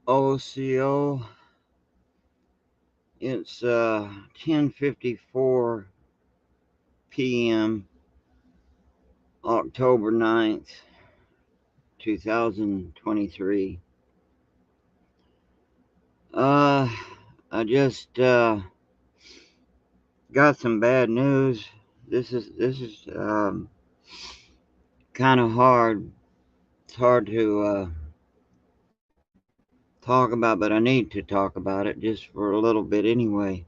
OCO. It's 10:54 p.m. October 9th, 2023. Uh I just got some bad news. This is kind of hard. It's hard to talk about, but I need to talk about it just for a little bit anyway.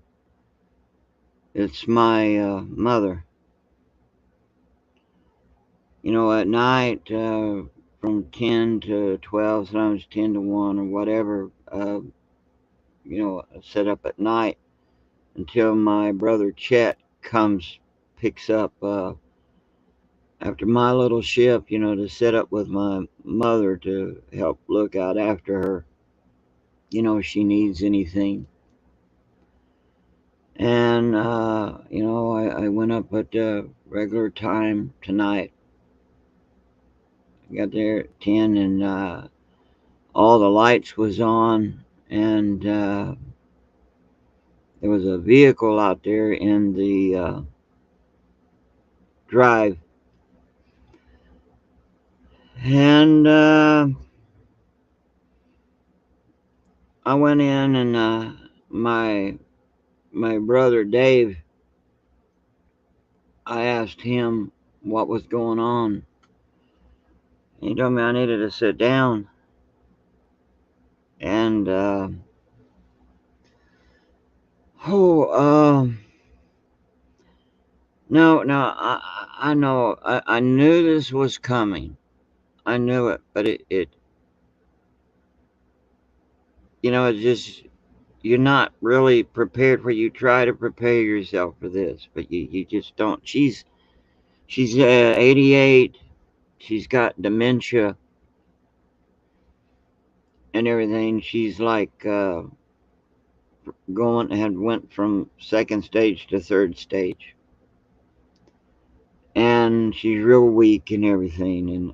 It's my mother. You know, at night, from 10 to 12, sometimes 10 to 1 or whatever, set up at night until my brother Chet comes, picks up after my little shift, to set up with my mother to help look out after her, if she needs anything. And, I went up at regular time tonight. I got there at 10 and all the lights was on, and there was a vehicle out there in the drive. And I went in, and my brother Dave, I asked him what was going on. He told me I needed to sit down. And oh, no, I know, I knew this was coming. I knew it, but it's just, you're not really prepared for. You try to prepare yourself for this, but you just don't. She's 88. She's got dementia and everything. She's like went from second stage to third stage, and she's real weak and everything. And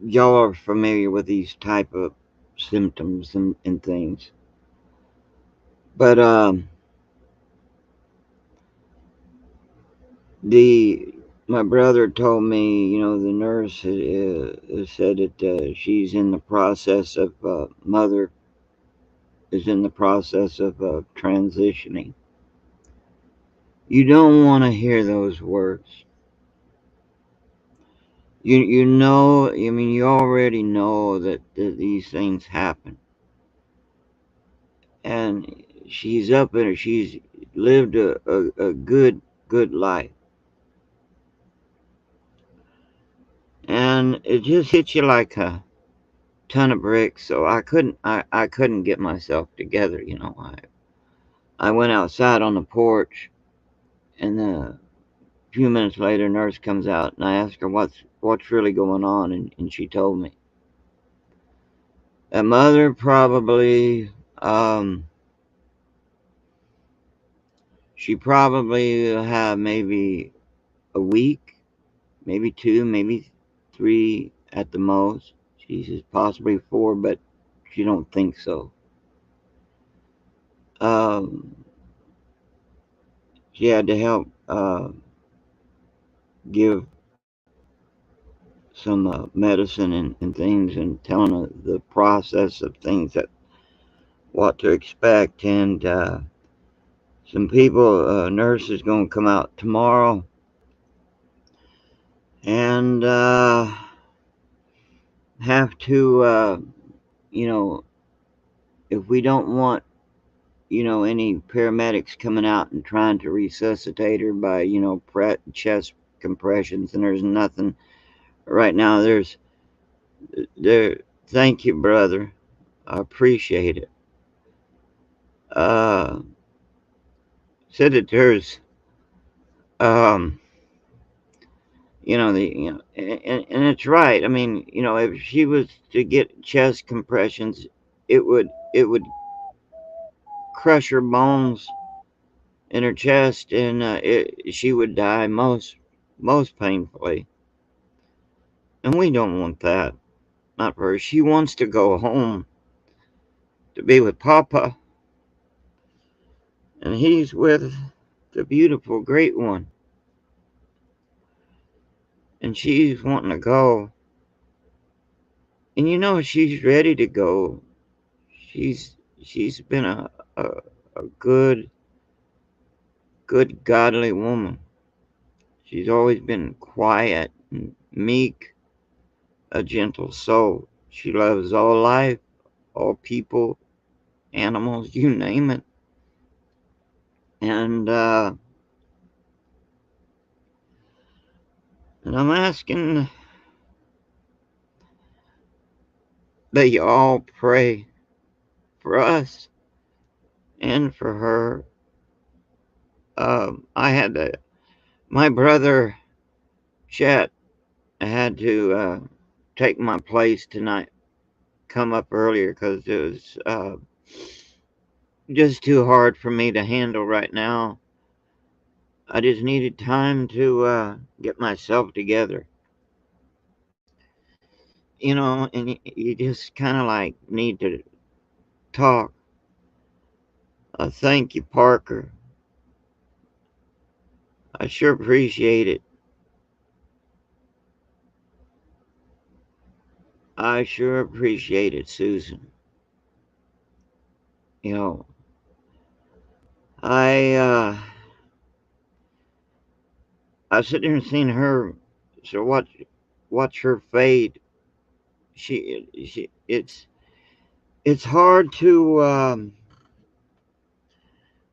y'all are familiar with these type of symptoms and things. But the my brother told me, the nurse said that she's in the process of mother is in the process of transitioning. You don't want to hear those words. You already know that these things happen, and she's up in it. She's lived a good life, and it just hits you like a ton of bricks. So I couldn't get myself together. I went outside on the porch, and a few minutes later, nurse comes out, and I asked her what's really going on, and she told me that mother probably she probably have maybe a week, maybe two, maybe three at the most. She says possibly four, but she don't think so. Um, she had to help give some medicine and things, and telling her the process of things, that what to expect. And some people, nurses, gonna come out tomorrow, and have to, you know, if we don't want, any paramedics coming out and trying to resuscitate her by, chest compressions, and there's nothing right now. There. Thank you, brother. I appreciate it. Uh, said that there's, um, and it's right. I mean, if she was to get chest compressions, it would crush her bones in her chest, and she would die most painfully. And we don't want that. Not for her. She wants to go home. to be with Papa, and he's with the beautiful great one, and she's wanting to go. And you know she's ready to go. She's been a, a good godly woman. She's always been quiet and meek, a gentle soul. She loves all life, all people, animals, you name it. And and I'm asking that you all pray for us and for her. I had to, my brother Chet had to take my place tonight, come up earlier because it was just too hard for me to handle right now. I just needed time to get myself together, and you just kind of like need to talk. Thank you, Parker. I sure appreciate it. I sure appreciate it, Susan. You know, I I sit there and seen her, so watch her fade. She it's hard to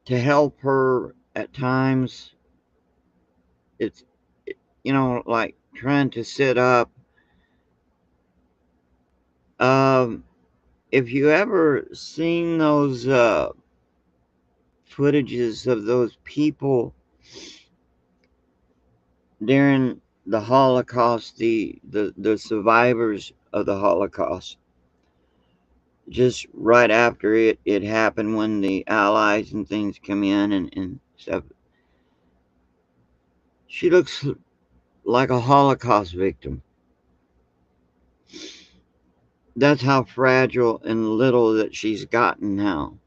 help her at times. It's like trying to sit up. Um, if you ever seen those footages of those people during the Holocaust, the survivors of the Holocaust, just right after it happened when the Allies and things come in and stuff, she looks like a Holocaust victim. That's how fragile and little that she's gotten now.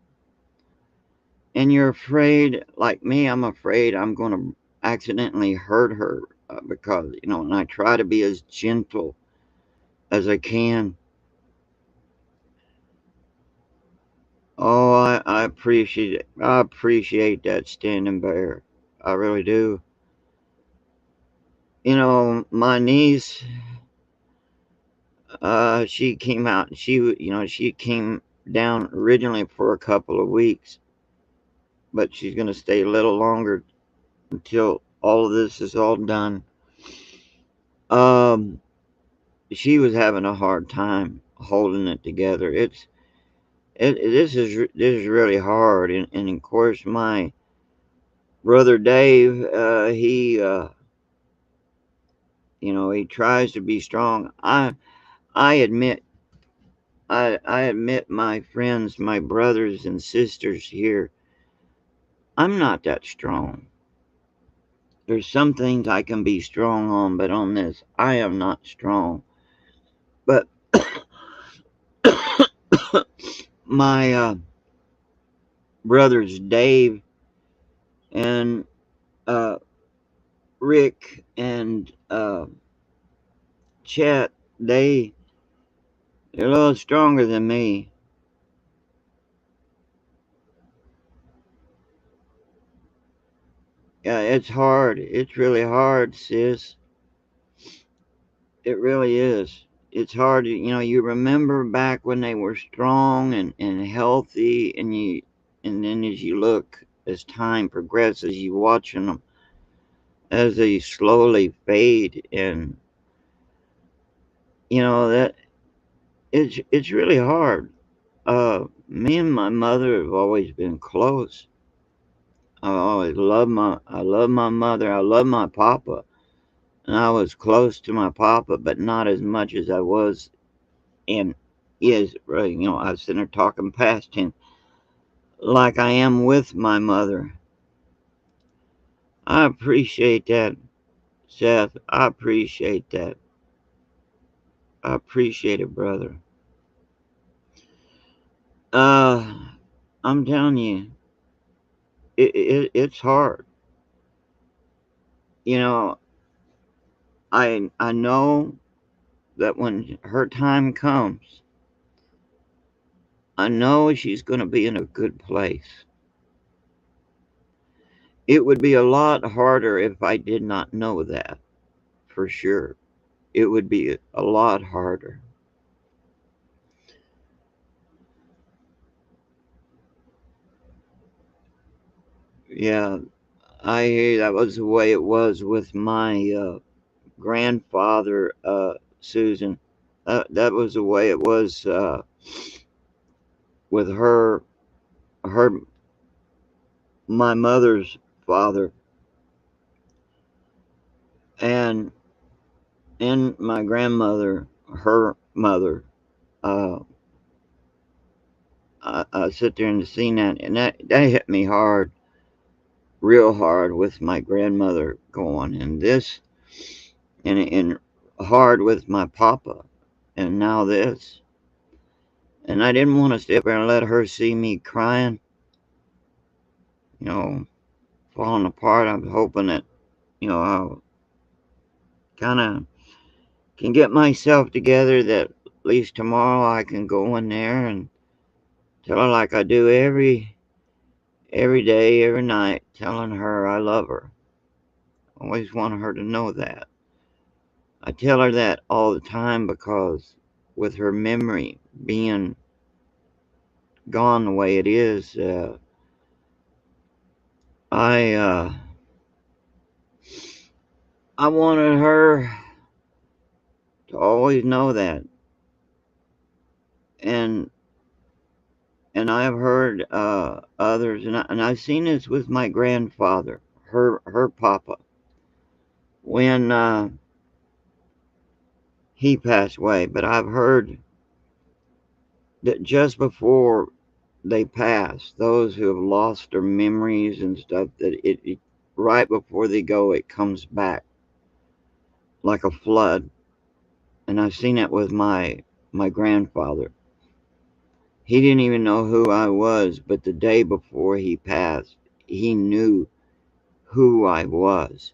And you're afraid, like me, I'm afraid I'm going to accidentally hurt her because, and I try to be as gentle as I can. Oh, I appreciate it. I appreciate that, Standing Bear. I really do. My niece, she came out and she came down originally for a couple of weeks, but she's going to stay a little longer until all of this is all done. Um, she was having a hard time holding it together. This is really hard, and of course my brother Dave, he tries to be strong. I admit I admit, my friends, my brothers and sisters here, I'm not that strong. There's some things I can be strong on, but on this, I am not strong. But my brothers, Dave and uh, Rick and Chet, they're a little stronger than me. Yeah, it's hard. It's really hard, sis. It really is. It's hard. You remember back when they were strong and healthy, and then as you look, as time progresses, you watching them as they slowly fade, and that it's really hard. Me and my mother have always been close. I love my mother. I love my papa, and I was close to my papa, but not as much as I was and is, right, I was sitting there talking past him like I am with my mother. I appreciate that, Seth. I appreciate that. I appreciate it, brother. Uh, I'm telling you, it's hard. You know, I know that when her time comes, I know she's going to be in a good place. It would be a lot harder if I did not know that, for sure. It would be a lot harder. Yeah, I hear that was the way it was with my grandfather, Susan. That was the way it was with her, my mother's father, and my grandmother, her mother. Uh, I sit there and seen that, and that hit me hard, real hard, with my grandmother going, and this, and hard with my papa, and now this. And I didn't want to stay up there and let her see me crying, you know, falling apart. I'm hoping that, I'll kind of can get myself together, that at least tomorrow I can go in there and tell her like I do every day, every night, telling her I love her. I always want her to know that. I tell her that all the time because with her memory being gone the way it is, I I wanted her to always know that. And I've heard others, and I've seen this with my grandfather, her papa, when he passed away. But I've heard that just before they pass, those who have lost their memories and stuff, that it right before they go, it comes back like a flood. And I've seen it with my grandfather. He didn't even know who I was, but the day before he passed, he knew who I was.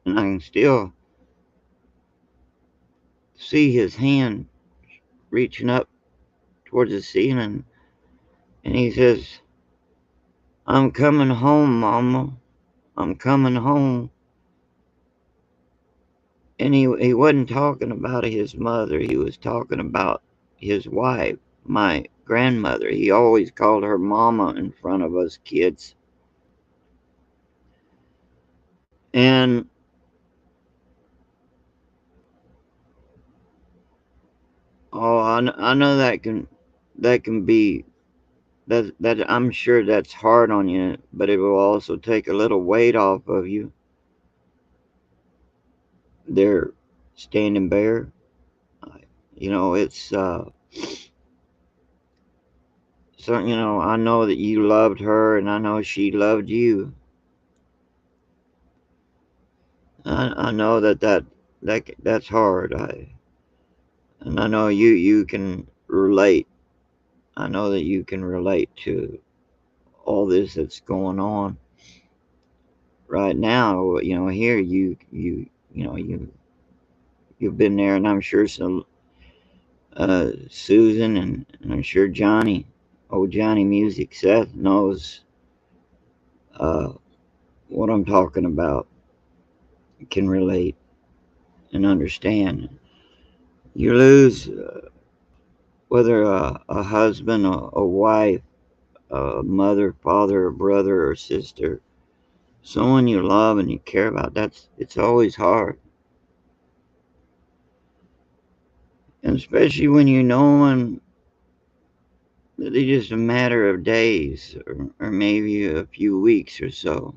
And I can still see his hand reaching up towards the ceiling, and he says, "I'm coming home, Mama. I'm coming home." And he wasn't talking about his mother. He was talking about his wife, my grandmother. He always called her Mama in front of us kids. And oh, I know that can be, that I'm sure that's hard on you, but it will also take a little weight off of you. They're standing bare. It's so, I know that you loved her, and I know she loved you. I know that's hard. And I know you can relate. I know that you can relate to all this that's going on right now. Here you've been there, and I'm sure some Susan, and I'm sure Johnny, old Johnny Music, Seth knows uh, what I'm talking about. Can relate and understand. You lose, whether a husband, a wife, a mother, father, or brother, or sister, someone you love and you care about. It's always hard, and especially when you know them, that it's just a matter of days, or maybe a few weeks or so.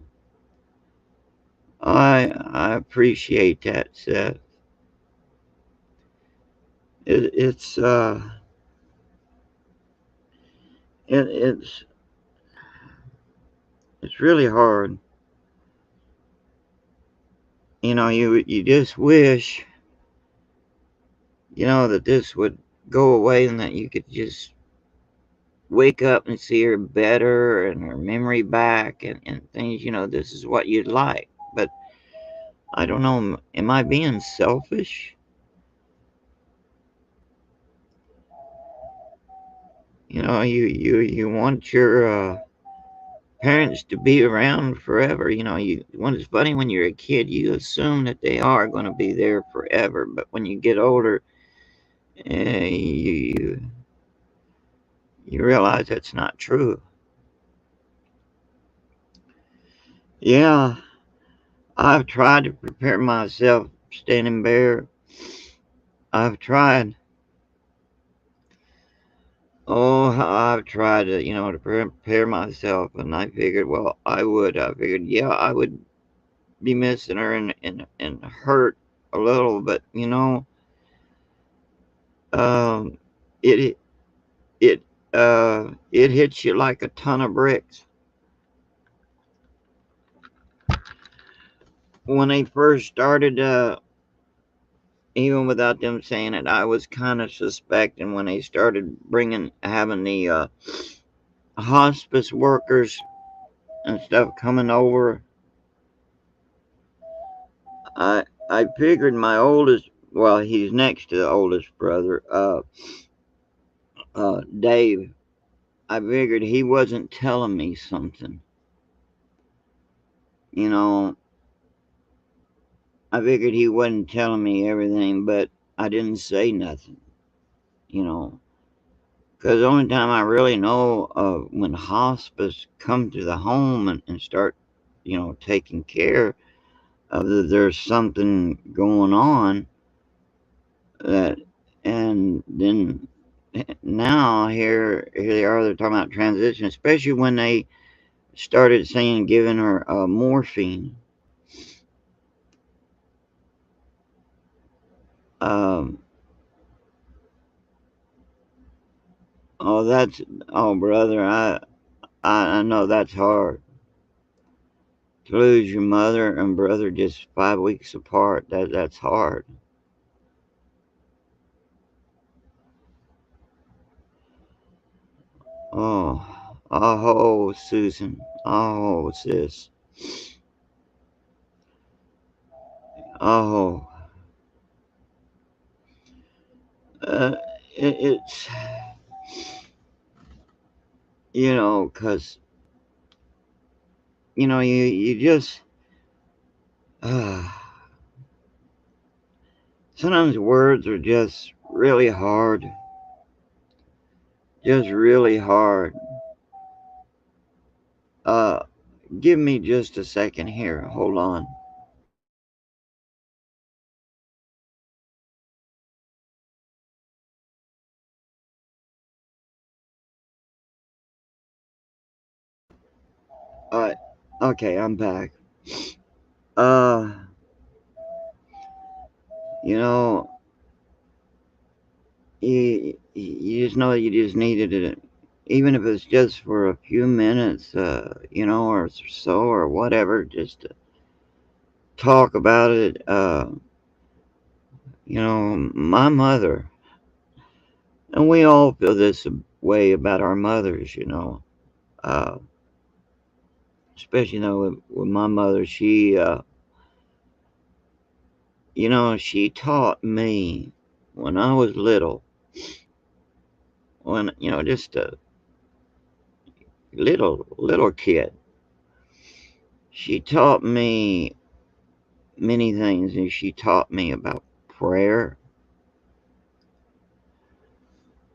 I appreciate that, Seth. It's it, it's really hard. You just wish, that this would go away and that you could just wake up and see her better and her memory back and things, this is what you'd like. But I don't know, am I being selfish? You want your parents to be around forever. When it's funny, when you're a kid, you assume that they are going to be there forever. But when you get older, you realize that's not true. Yeah, I've tried to prepare myself standing bare. I've tried. Oh, I've tried to, to prepare myself, and I figured, well, I would. I figured, yeah, I would be missing her and hurt a little, but um, it it it hits you like a ton of bricks. When they first started, even without them saying it, I was kind of suspecting when they started having the hospice workers and stuff coming over. I I figured my oldest, well, he's next to the oldest brother, Dave. I figured he wasn't telling me something. You know, I figured he wasn't telling me everything, but I didn't say nothing. You know, because the only time I really know of when hospice come to the home and start, taking care of there's something going on that, and then now here they are. They're talking about transition, especially when they started saying giving her morphine. Um, oh, oh, brother, I know that's hard to lose your mother and brother just 5 weeks apart. That's hard. Oh, oh, Susan. Oh, sis. Oh, uh, it's, 'cause, you just, uh, sometimes words are just really hard. Just really hard. Uh, give me just a second here. Hold on. Uh, okay, I'm back. Uh, you know, you just know you just needed it, even if it's just for a few minutes, or so or whatever, just to talk about it. My mother, and we all feel this way about our mothers, uh, especially with my mother. She taught me when I was little, when just a little kid. She taught me many things, and she taught me about prayer.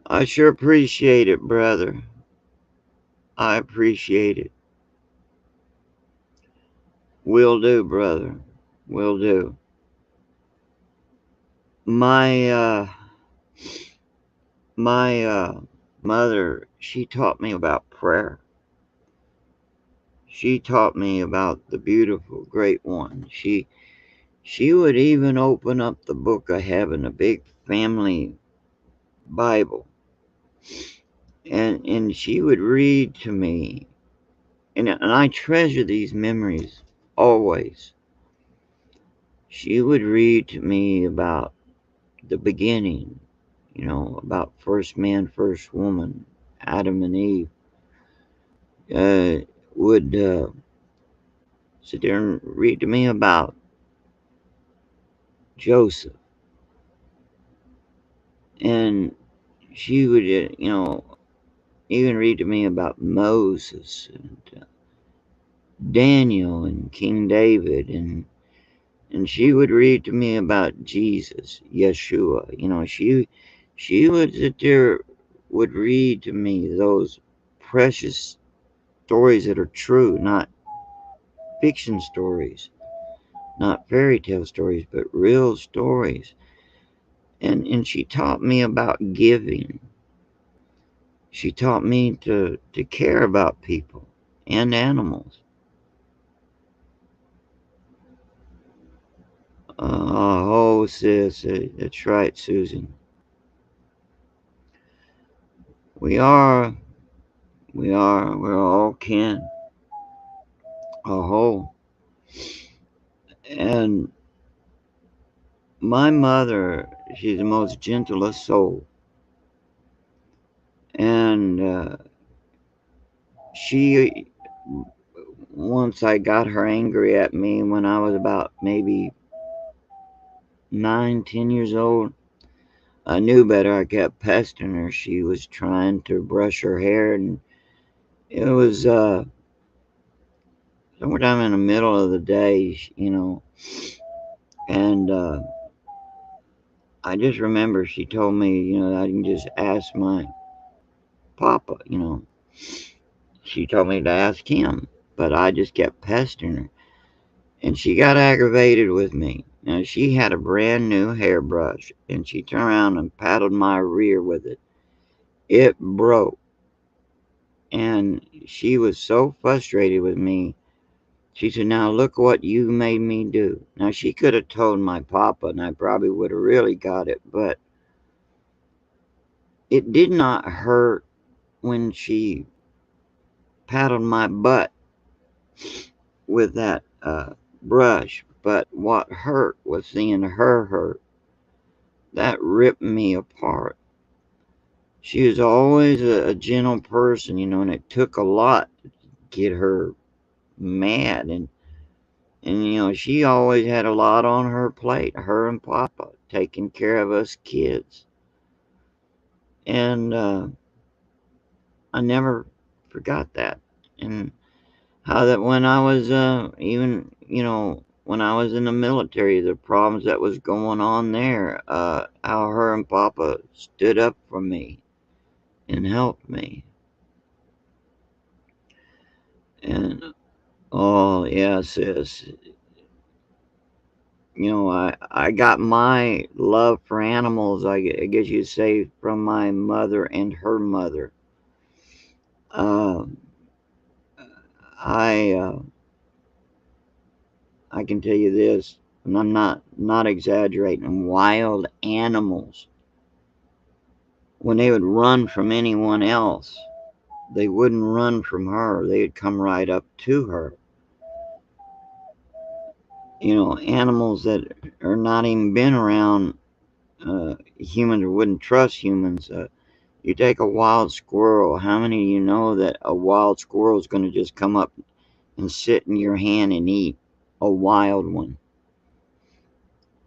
I sure appreciate it, brother. I appreciate it. Will do, brother. Will do. My my mother, she taught me about prayer. She taught me about the beautiful great one. She would even open up the book of heaven, a big family Bible, and she would read to me, and I treasure these memories always. She would read to me about the beginning, about first man, first woman, Adam and Eve, uh, would sit there and read to me about Joseph. And she would, even read to me about Moses and Daniel and King David. And she would read to me about Jesus, Yeshua. She would sit there, would read to me those precious stories that are true, not fiction stories, not fairy tale stories, but real stories. And she taught me about giving. She taught me to care about people and animals. Oh, sis, that's right, Susan. We are, we're all kin, a whole. And my mother, she's the most gentlest soul. And she, once I got her angry at me when I was about maybe 9, 10 years old. I knew better. I kept pestering her. She was trying to brush her hair, and it was sometime in the middle of the day. And I just remember she told me, I can just ask my papa. She told me to ask him, but I just kept pestering her. And she got aggravated with me. Now, she had a brand new hairbrush, and she turned around and paddled my rear with it. It broke. And she was so frustrated with me. She said, "Now look what you made me do." Now, she could have told my papa, and I probably would have really got it, but it did not hurt when she paddled my butt with that brush. But what hurt was seeing her hurt. That ripped me apart. She was always a gentle person, and it took a lot to get her mad. And she always had a lot on her plate, her and Papa, taking care of us kids. And I never forgot that. And how that when I was when I was in the military, the problems that was going on there, how her and Papa stood up for me and helped me. And oh yeah, sis, I got my love for animals, I guess you'd say, from my mother and her mother. Um, I I can tell you this, and I'm not exaggerating. Wild animals, when they would run from anyone else, they wouldn't run from her. They'd come right up to her. Animals that are not even been around humans or wouldn't trust humans. You take a wild squirrel. How many of you know that a wild squirrel is going to just come up and sit in your hand and eat a wild one?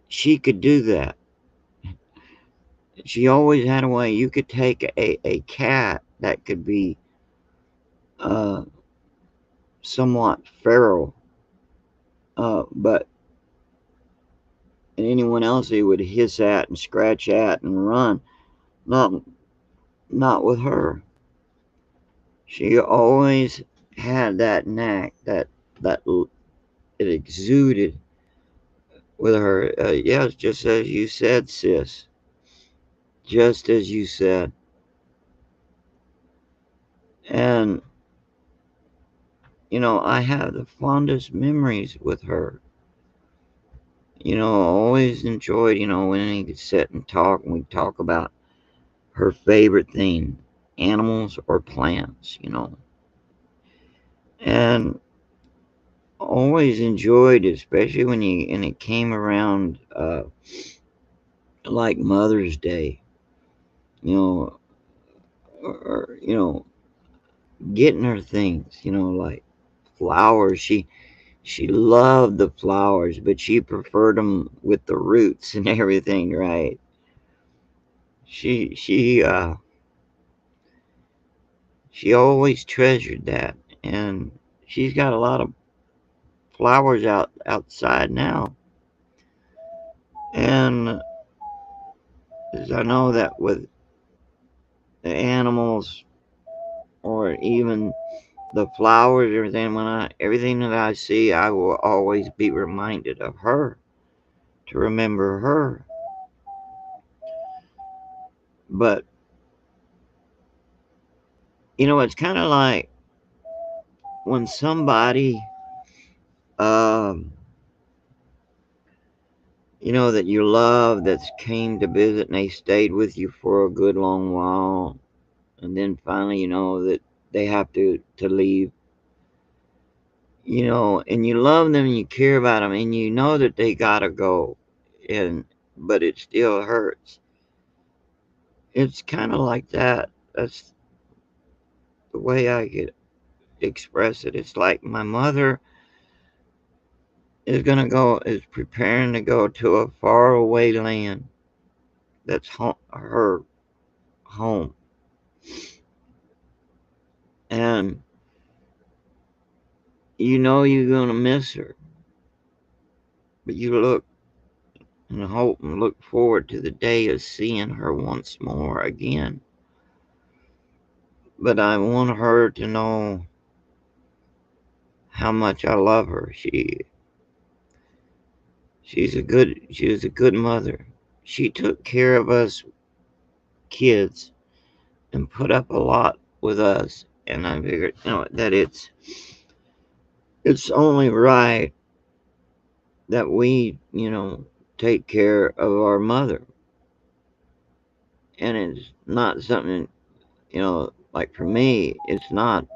She could do that. She always had a way. You could take a cat that could be uh, somewhat feral, but anyone else he would hiss at and scratch at and run. Not not with her. She always had that knack that it exuded with her. Yes, just as you said, sis. Just as you said. And I have the fondest memories with her. I always enjoyed, when we could sit and talk and we'd talk about her favorite thing, animals or plants. And always enjoyed it, especially when it came around like Mother's Day. you know, or getting her things, like flowers. She loved the flowers, but she preferred them with the roots and everything, right? She always treasured that, and she's got a lot of flowers outside now. And as I know that with the animals or even the flowers, everything that I see, I will always be reminded of her, to remember her. But it's kind of like when somebody, um, that you love, that's came to visit and they stayed with you for a good long while, and then finally, that they have to leave, and you love them and you care about them and you know that they gotta go, and but it still hurts. It's kind of like that. That's the way I could express it. It's like my mother is preparing to go to a faraway land that's her home, and you're gonna miss her, but you look and hope and look forward to the day of seeing her once more again. But I want her to know how much I love her. She was a good mother. She took care of us kids and put up a lot with us, and I figured, that it's only right that we, take care of our mother. And it's not something, like for me, it's not,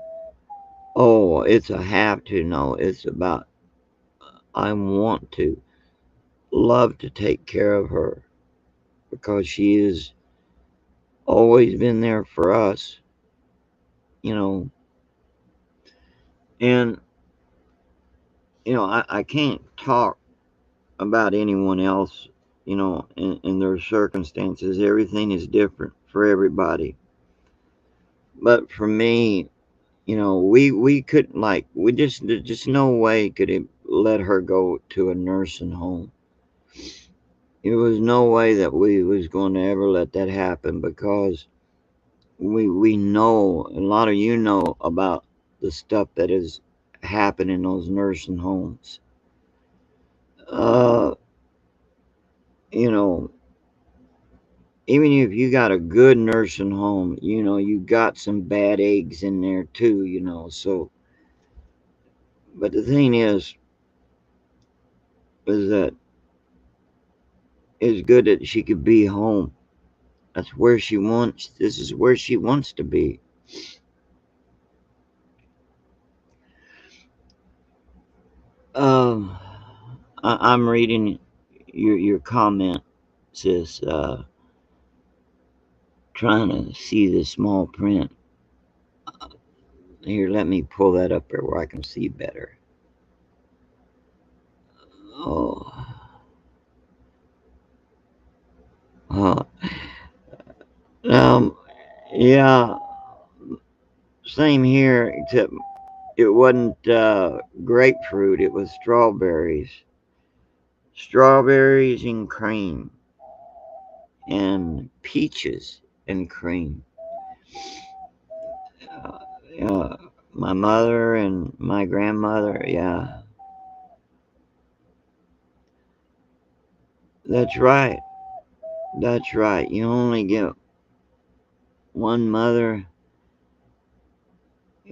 oh, it's a have to. No, it's about, I want to love to take care of her because she has always been there for us, you know. And, I can't talk about anyone else, in their circumstances. Everything is different for everybody. But for me, we couldn't, like, we just, there's just no way could it let her go to a nursing home. There was no way that we was going to ever let that happen because we know, a lot of know about the stuff that is happening in those nursing homes. Uh, you know, even if you got a good nursing home, you got some bad eggs in there too, So, but the thing is that it's good that she could be home. That's where she wants. This is where she wants to be. Um, I'm reading your comment, sis. Trying to see the small print. Here, let me pull that up there where I can see better. Oh, uh, um, yeah, same here, except it wasn't grapefruit, it was strawberries. Strawberries and cream, and peaches and cream. Uh, uh, my mother and my grandmother, yeah, that's right. That's right. You only get one mother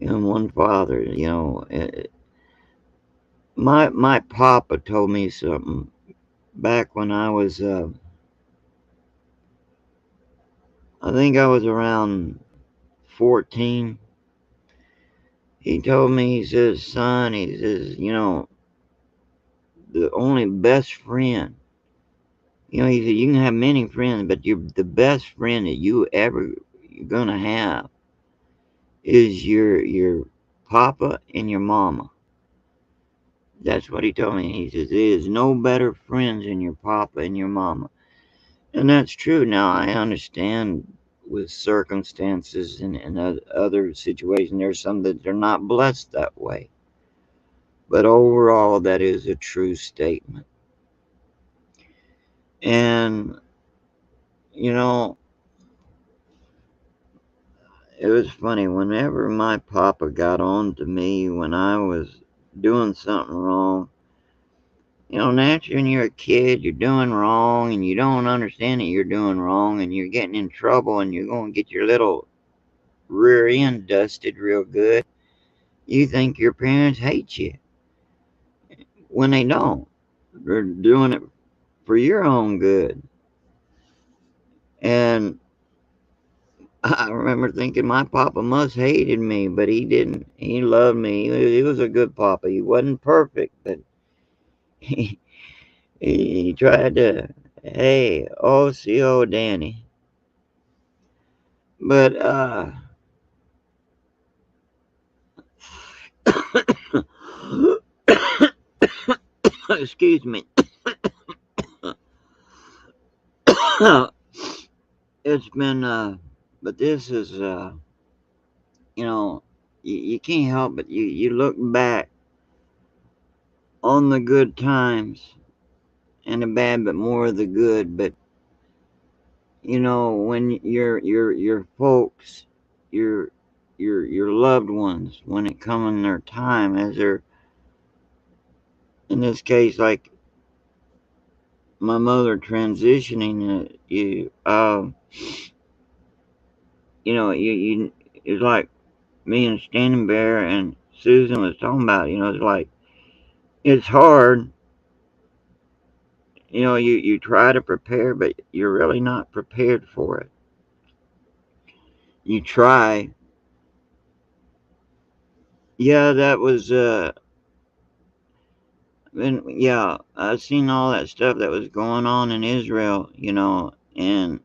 and one father. My papa told me something back when I was, I think I was around 14. He told me, he says, son, he says, the only best friend You know, he said, you can have many friends, but the best friend that you're gonna have is your papa and your mama. That's what he told me. He says, there's no better friends than your papa and your mama. And that's true. Now, I understand with circumstances and other situations, there's some that are not blessed that way. But overall, that is a true statement. And, you know, it was funny. Whenever my papa got on to me when I was doing something wrong, you know, naturally, when you're a kid, you're doing wrong and you don't understand that you're doing wrong and you're getting in trouble and you're going to get your little rear end dusted real good. You think your parents hate you when they don't. They're doing it for your own good. And I remember thinking my papa must hated me, but he didn't. He loved me. He was a good papa. He wasn't perfect, but he, he tried to, hey, oh, see, oh, Danny. But, excuse me. It's been, but this is, you know, you can't help but you look back on the good times and the bad, but more of the good. But you know, when your folks, your your loved ones, when it come in their time, as they're in this case, like my mother transitioning, you know, you it's like me and Standing Bear and Susan was talking about. You know, it's like it's hard. You know, you try to prepare, but you're really not prepared for it. You try. Yeah, that was and yeah, I've seen all that stuff that was going on in Israel, you know, and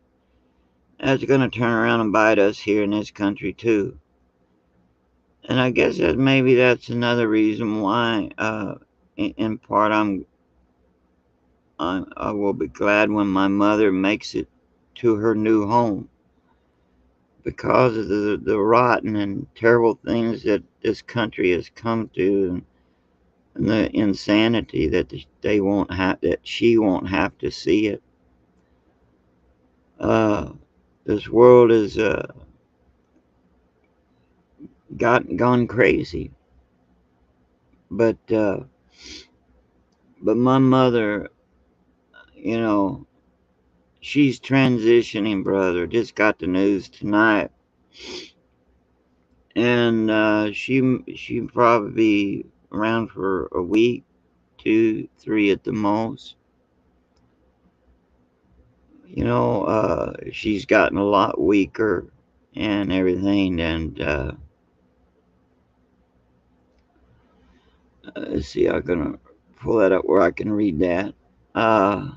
that's going to turn around and bite us here in this country too. And I guess that maybe that's another reason why, in part, I will be glad when my mother makes it to her new home because of the rotten and terrible things that this country has come to, and the insanity that they won't have, that she won't have to see it. Uh, this world has gone crazy, but my mother, you know, she's transitioning, brother. Just got the news tonight, and she probably be around for a week, two, three at the most. You know, she's gotten a lot weaker and everything, and let's see, I'm gonna pull that up where I can read that. Uh,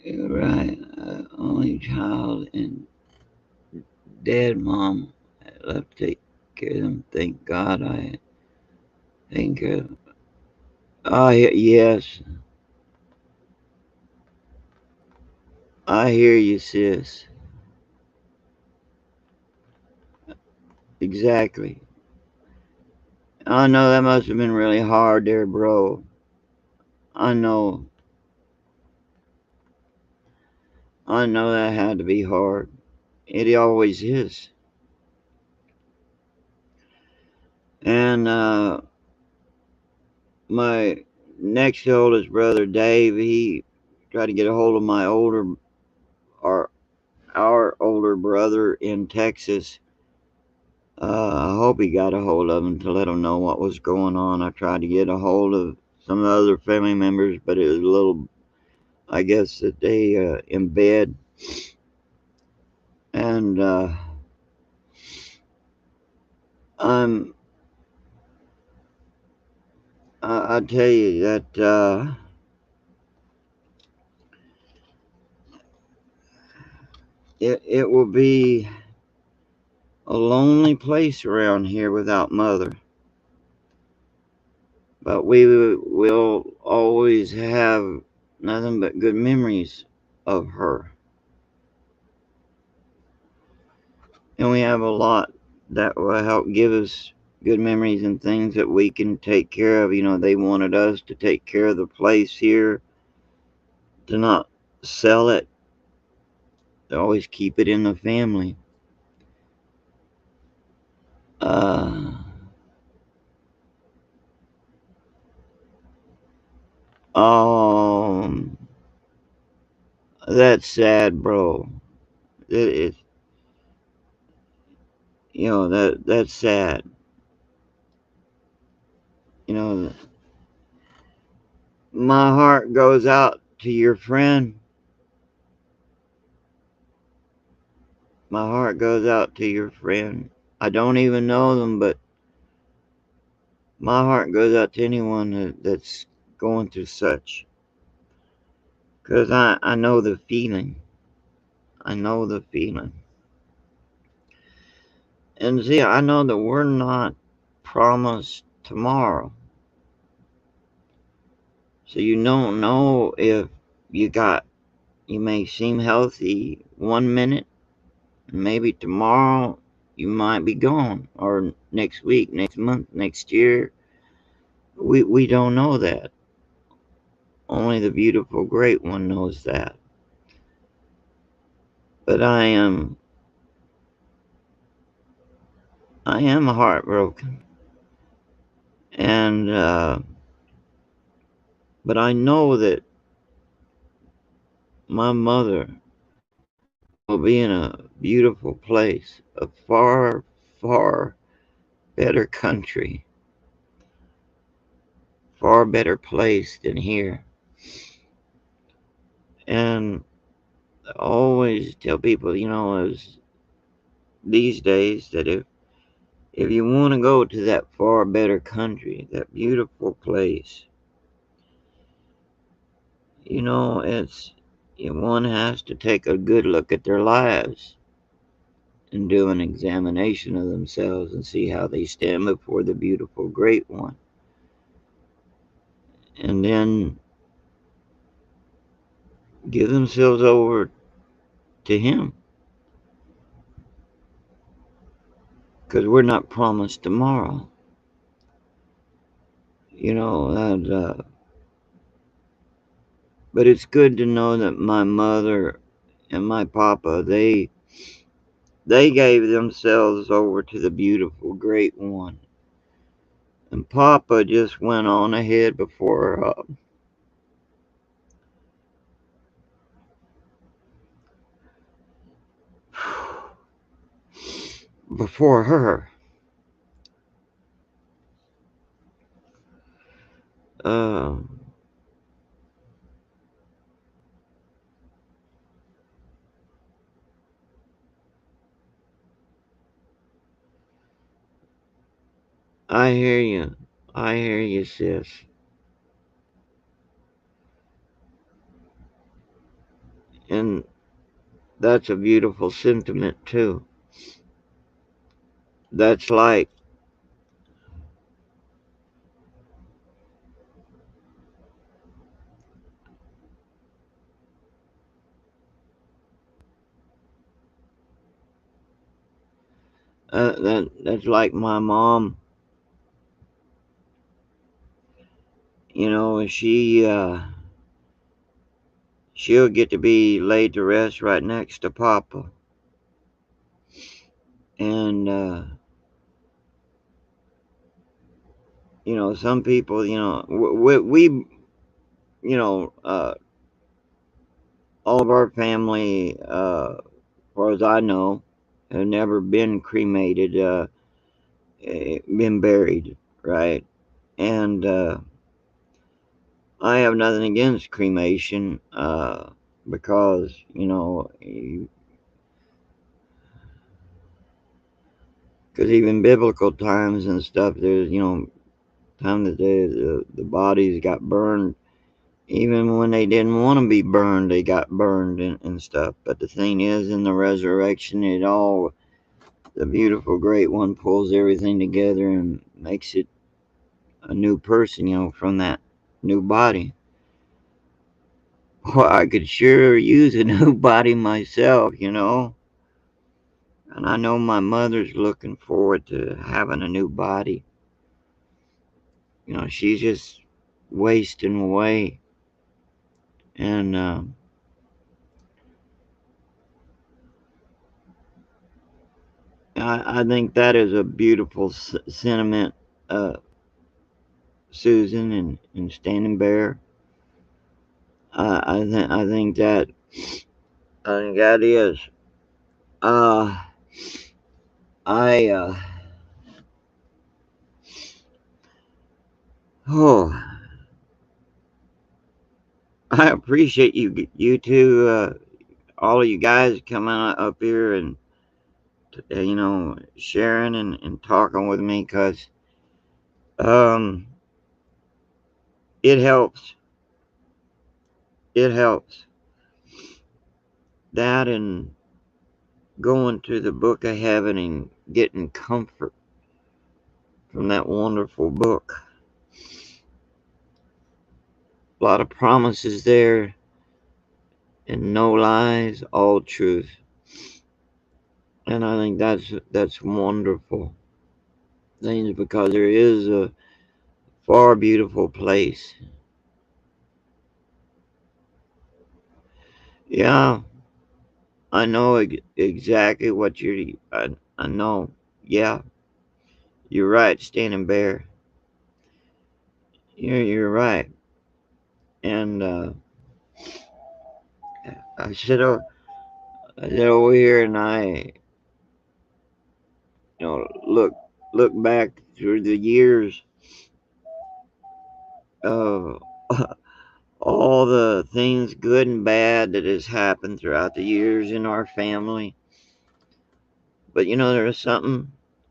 right, only child and dead mom left to take care of them. Thank God I think. Yes, I hear you, sis. Exactly. I know that must have been really hard there, bro. I know. I know that had to be hard. It always is. And my next oldest brother, Dave, he tried to get a hold of my our, our older brother in Texas. I hope he got a hold of him to let him know what was going on. I tried to get a hold of some of the other family members, but it was a little, I guess, that they in bed. And I'm, I tell you that it will be a lonely place around here without mother. But we will always have nothing but good memories of her. And we have a lot that will help give us good memories and things that we can take care of. They wanted us to take care of the place here, to not sell it, to always keep it in the family. Uh, um, that's sad, bro. It that's sad. You know, my heart goes out to your friend. My heart goes out to your friend. I don't even know them, but my heart goes out to anyone that's going through such. Because I know the feeling. I know the feeling. And see, I know that we're not promised tomorrow. So you don't know if you may seem healthy 1 minute, and maybe tomorrow you might be gone, or next week, next month, next year. We don't know that. Only the beautiful great one knows that. But I am heartbroken. And but I know that my mother will be in a beautiful place, a far, far better country, far better place than here. And I always tell people, as these days, that if you want to go to that far better country, that beautiful place, it's one has to take a good look at their lives and do an examination of themselves and see how they stand before the beautiful great one. And then give themselves over to him. Because we're not promised tomorrow. And, but it's good to know that my mother and my papa, they gave themselves over to the beautiful great one. And papa just went on ahead before her. Uh, I hear you. I hear you, sis. And that's a beautiful sentiment, too. That's like, that's like my mom. She'll get to be laid to rest right next to papa. And, some people, you know, uh, all of our family, as far as I know, have never been cremated, been buried, right? And I have nothing against cremation, because because even biblical times and stuff, there's time that the bodies got burned, Even when they didn't want to be burned, they got burned and stuff. But the thing is, in the resurrection, the beautiful great one pulls everything together and makes it a new person, from that new body. Well, I could sure use a new body myself. And I know my mother's looking forward to having a new body. She's just wasting away. And I think that is a beautiful sentiment, uh, Susan and Standing Bear. I think that is. Uh, I oh, I appreciate you two, all of you guys coming up here and sharing and talking with me, because um it helps. It helps. That and going to the book of heaven and getting comfort from that wonderful book. A lot of promises there and no lies, all truth. And I think that's wonderful things, because there is a far beautiful place. Yeah, I know exactly what I know. Yeah, you're right, Standing Bear. You're right. And I I sit over here and I look back through the years of all the things good and bad that has happened throughout the years in our family. But there's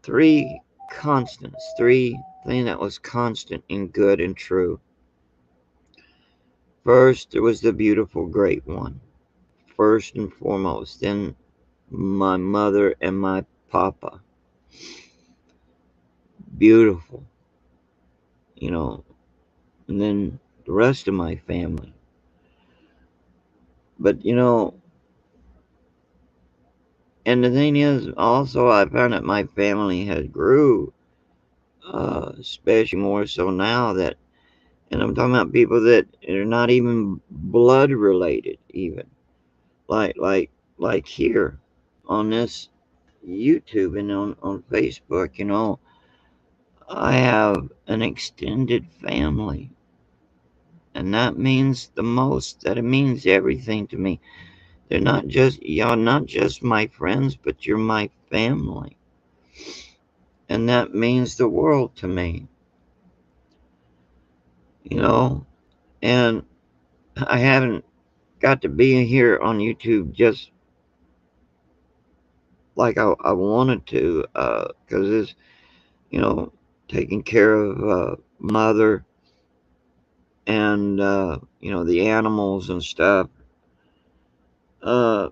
three constants, three things that was constant and good and true. First, there was the beautiful great one, first and foremost. Then my mother and my papa, beautiful, you know, and then the rest of my family. But and the thing is, also I found that my family has grew, especially more so now that, and I'm talking about people that are not even blood related, even like like like here on this YouTube and on Facebook. I have an extended family, and that means the most. That it means everything to me. They're not just y'all, not just my friends, but you're my family, and that means the world to me. You know, and I haven't got to be here on YouTube just like I wanted to, because it's you know taking care of mother and the animals and stuff. Uh,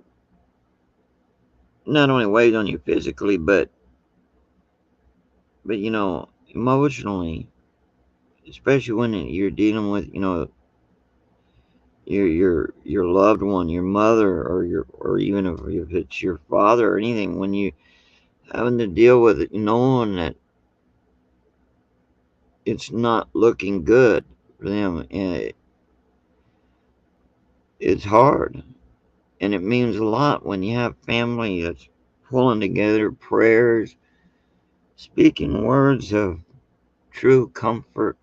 Not only weighs on you physically, but emotionally, especially when you're dealing with your loved one, your mother, or even if it's your father or anything, when you having to deal with it, knowing that it's not looking good for them, and it's hard, and it means a lot when you have family that's pulling together prayers, speaking words of true comfort.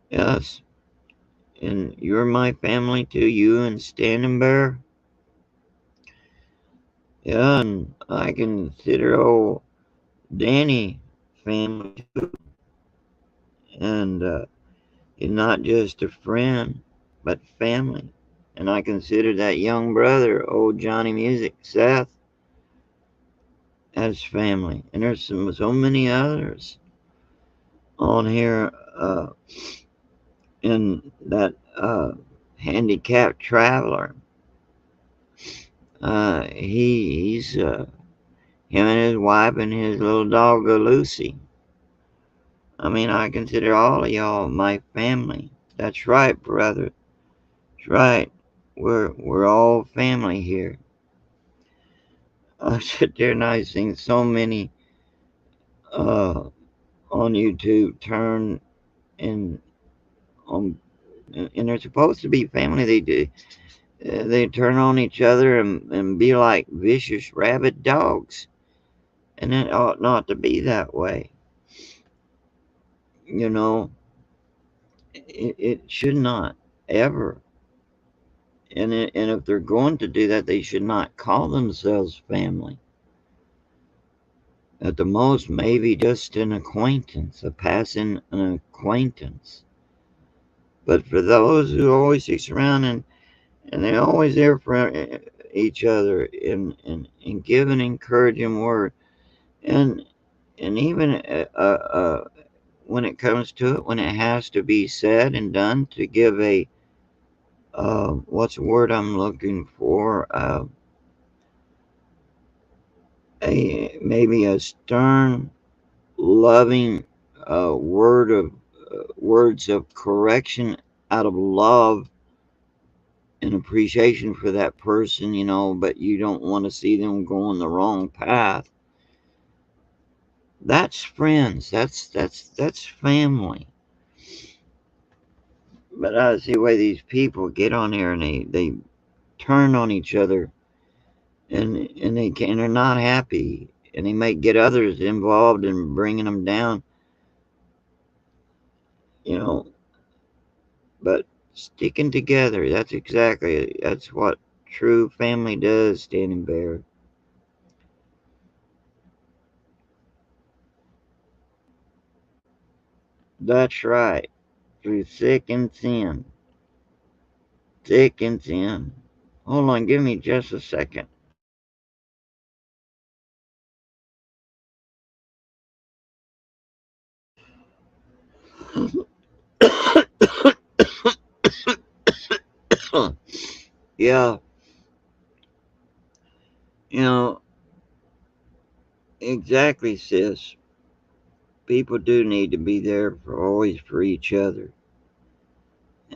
Yes, and you're my family too, you and Standing Bear. Yeah, and I consider old Danny family too, and he's not just a friend, but family. And I consider that young brother, old Johnny Music, Seth, as family. And there's so many others on here, and that handicapped traveler. He's him and his wife and his little dog Lucy. I mean, I consider all of y'all my family. That's right, brother. That's right. We're all family here. I sit there and I've seen so many uh, on YouTube turn and on, and they're supposed to be family. They turn on each other and be like vicious rabid dogs, and it ought not to be that way. You know, it should not ever. And if they're going to do that, they should not call themselves family. At the most, maybe just an acquaintance, a passing an acquaintance. But for those who always stick around and they're always there for each other and give an encouraging word, and and even when it comes to it, when it has to be said and done, to give a what's the word I'm looking for? A maybe a stern, loving words of correction out of love and appreciation for that person, but you don't want to see them going the wrong path. That's friends. That's family. But I see the way these people get on here and they turn on each other and they're not happy and they may get others involved in bringing them down, you know. But sticking together, that's what true family does, Standing Bear. That's right. Through thick and thin. Thick and thin. Hold on, give me just a second. Yeah, you know, exactly, sis. People do need to be there for always for each other.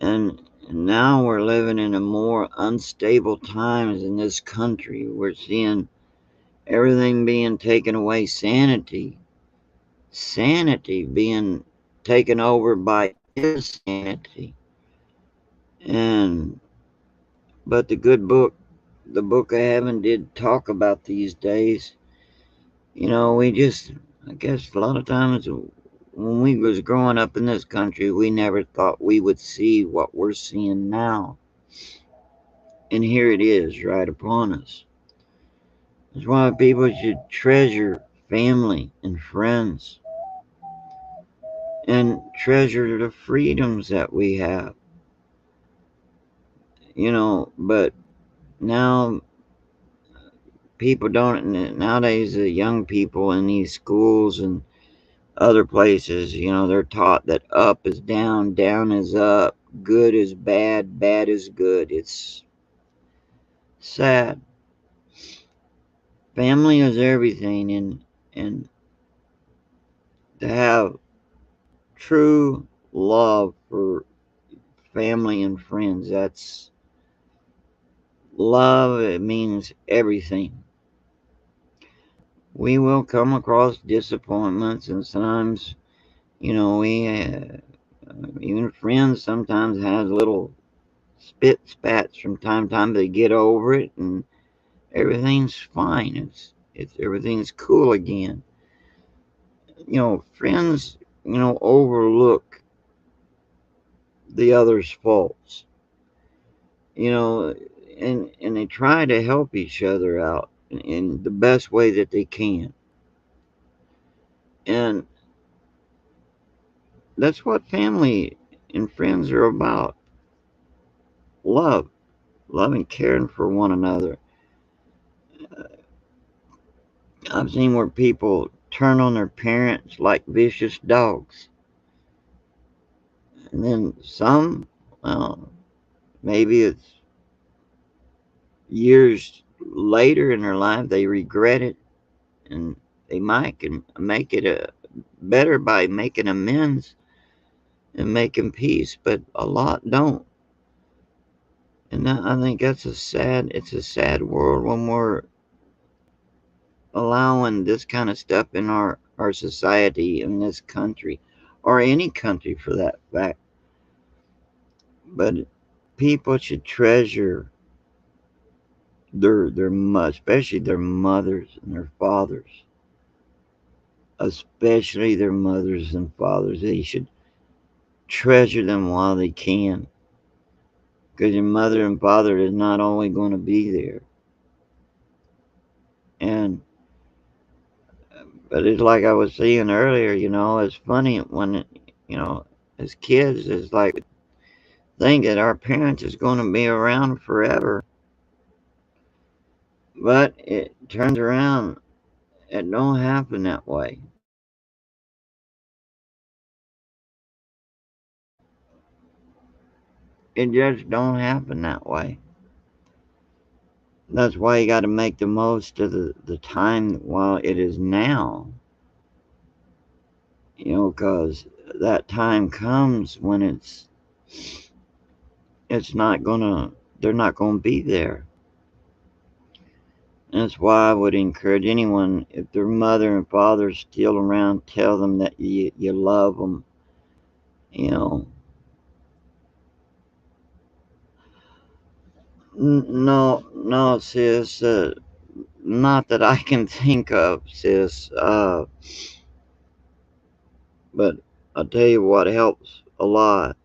And now we're living in a more unstable times in this country. We're seeing everything being taken away, sanity being taken over by insanity. And but the book of heaven did talk about these days. We just, I guess, a lot of times when we was growing up in this country, we never thought we would see what we're seeing now. And here it is, right upon us. That's why people should treasure family and friends and treasure the freedoms that we have. But now people don't, nowadays the young people in these schools and other places, they're taught that up is down, down is up, good is bad, bad is good. It's sad. Family is everything, and to have true love for family and friends, that's love. It means everything. We will come across disappointments, and sometimes, we even friends sometimes have little spit spats from time to time. They get over it, and everything's fine. It's everything's cool again. Friends, overlook the other's faults. You know, and they try to help each other out in the best way that they can. And that's what family and friends are about. Love, love and caring for one another. I've seen where people turn on their parents like vicious dogs. And then some, well, maybe it's years later in their life they regret it, and they might can make it better by making amends and making peace, but a lot don't. And I think it's a sad world when we're allowing this kind of stuff in our society in this country, or any country for that fact. But people should treasure especially their mothers and their fathers, especially their mothers and fathers. They should treasure them while they can, because your mother and father is not always going to be there. And but it's like I was saying earlier, it's funny when as kids, it's like think that our parents is going to be around forever, but it turns around, it don't happen that way. It just don't happen that way. That's why you got to make the most of the time while it is now, because that time comes when it's not gonna, they're not gonna be there. And that's why I would encourage anyone, if their mother and father are still around, tell them that you love them. You know, no, no, sis. Not that I can think of, sis. But I'll tell you what helps a lot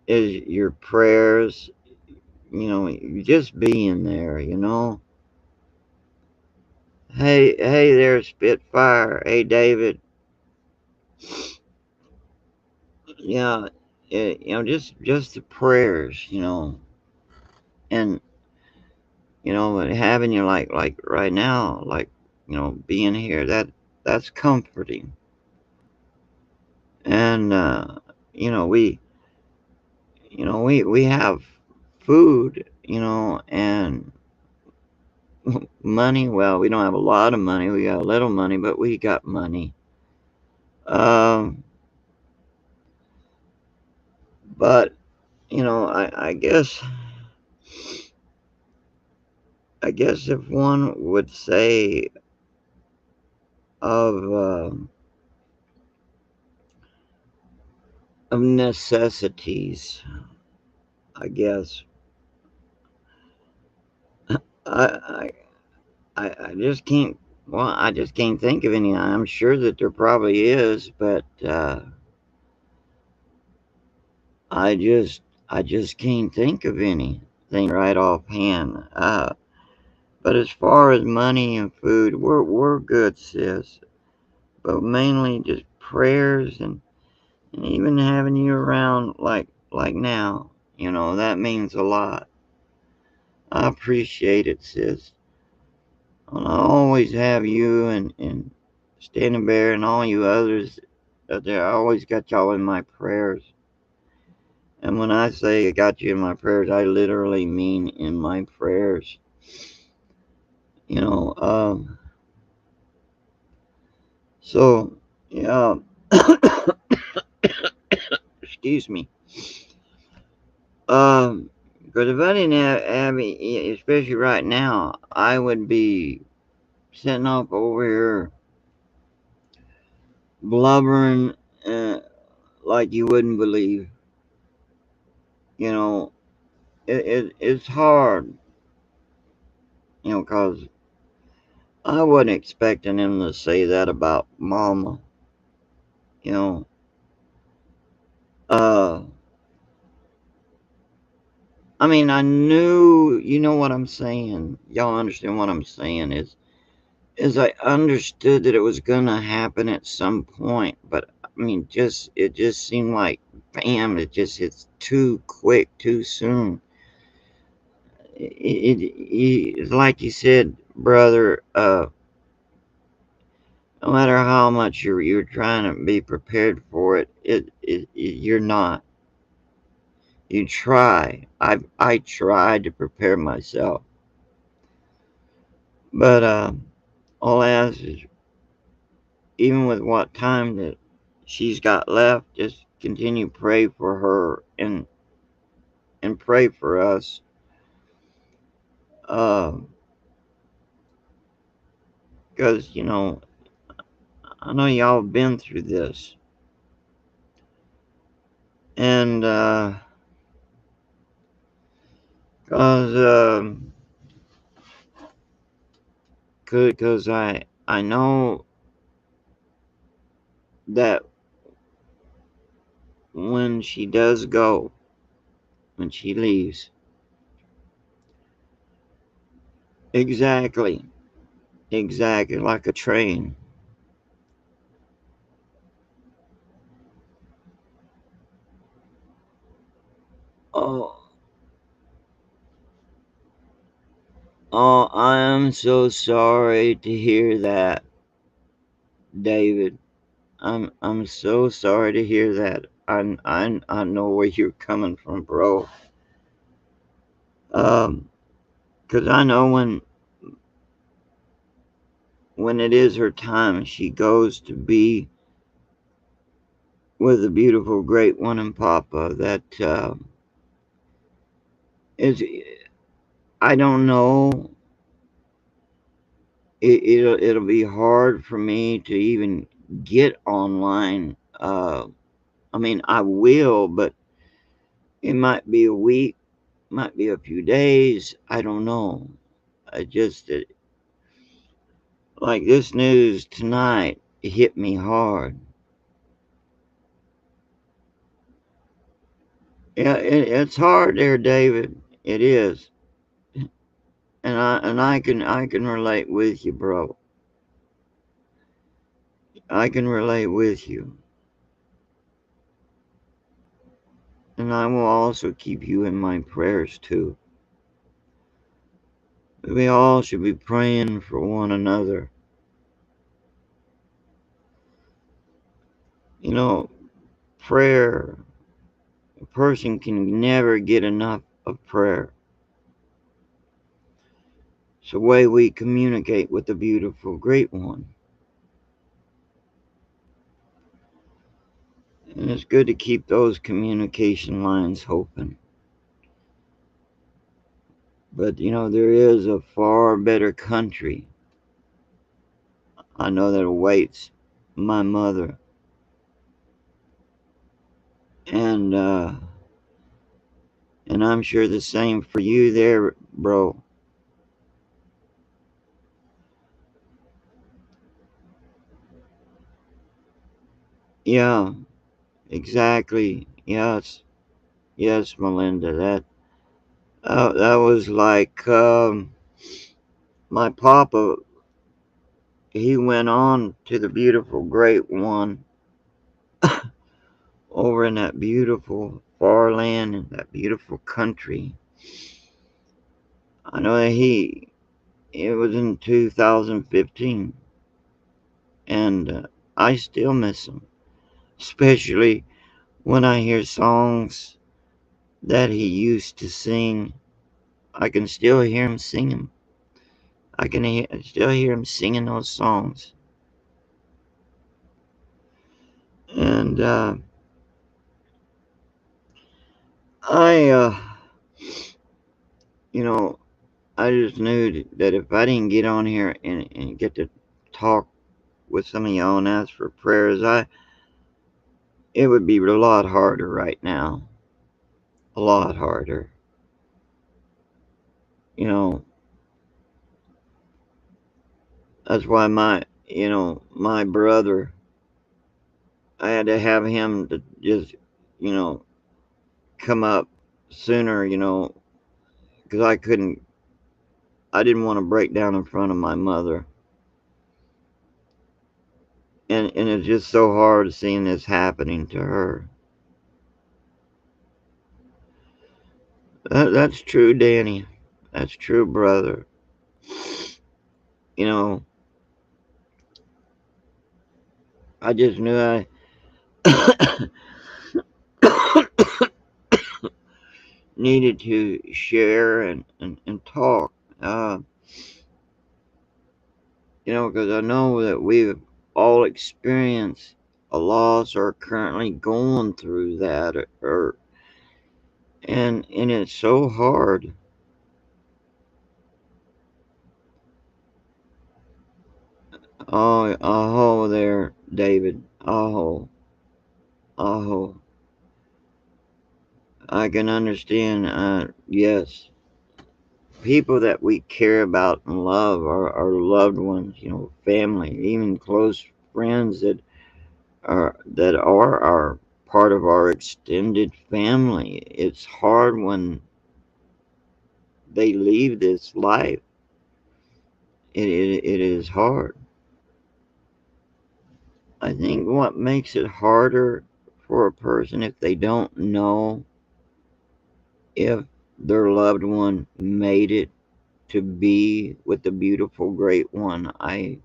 is your prayers. You just being there. Hey there, Spitfire. Hey, David. Yeah, just the prayers. And having you like right now, like being here. That's comforting. And we have food. And money. Well, we don't have a lot of money. We got a little money, but we got money. Um, but I guess if one would say of necessities, I guess I I just can't. Well, I just can't think of any. I'm sure that there probably is, but I just I just can't think of anything right offhand. But as far as money and food, we're good, sis. But mainly just prayers and even having you around like now. That means a lot. I appreciate it, sis. And I always have you and Standing Bear and all you others out there. I always got y'all in my prayers. And when I say I got you in my prayers, I literally mean in my prayers. You know, um, so yeah, excuse me. Um, because if I didn't have especially right now, I would be sitting up over here blubbering like you wouldn't believe. You know, it's hard. Because I wasn't expecting him to say that about Mama. You know, uh, I mean, I knew. You know what I'm saying? Y'all understand what I'm saying? Is I understood that it was gonna happen at some point, but I mean, it just seemed like bam, it just hits too quick, too soon. Like you said, brother. No matter how much you're trying to be prepared for it, you're not. You try. I tried to prepare myself, but all I ask is, even with what time that she's got left, just continue to pray for her and pray for us. Because I know y'all have been through this, and cause cause I know that when she does go, when she leaves, exactly, exactly like a train. Oh, oh, I am so sorry to hear that, David. I'm so sorry to hear that. I know where you're coming from, bro. Um, 'Cause I know when it is her time, she goes to be with the beautiful, great one and Papa. That is, I don't know. It'll be hard for me to even get online. I mean, I will, but it might be a week, might be a few days. I don't know. I just like this news tonight. It hit me hard. Yeah, it's hard there, David. It is, and I can relate with you, bro. I can relate with you, and I will also keep you in my prayers too. We all should be praying for one another. You know, prayer. A person can never get enough of prayer. It's the way we communicate with the beautiful, great one, and it's good to keep those communication lines open. But there is a far better country. I know that awaits my mother, and I'm sure the same for you there, bro. Yeah, exactly. Yes, yes, Melinda. That was like my papa. He went on to the beautiful, great one over in that beautiful far land in that beautiful country. I know that it was in 2015, and I still miss him, especially when I hear songs that he used to sing. I can still hear him singing. Still hear him singing those songs. And I, you know, I just knew that if I didn't get on here and get to talk with some of y'all and ask for prayers, it would be a lot harder right now. A lot harder. You know, that's why my brother, I had to have him to just, you know, come up sooner, because I didn't want to break down in front of my mother. And it's just so hard seeing this happening to her. That's true, Danny. That's true, brother. You know, I just knew I needed to share and talk. Uh, because I know that we've all experienced a loss or currently going through that, and it's so hard. Oh, aho there, David. Aho, aho. I can understand. Yes, people that we care about and love, our loved ones, family, even close friends that are our part of our extended family. It's hard when they leave this life. It is hard. I think what makes it harder for a person if they don't know if their loved one made it to be with the beautiful great one. I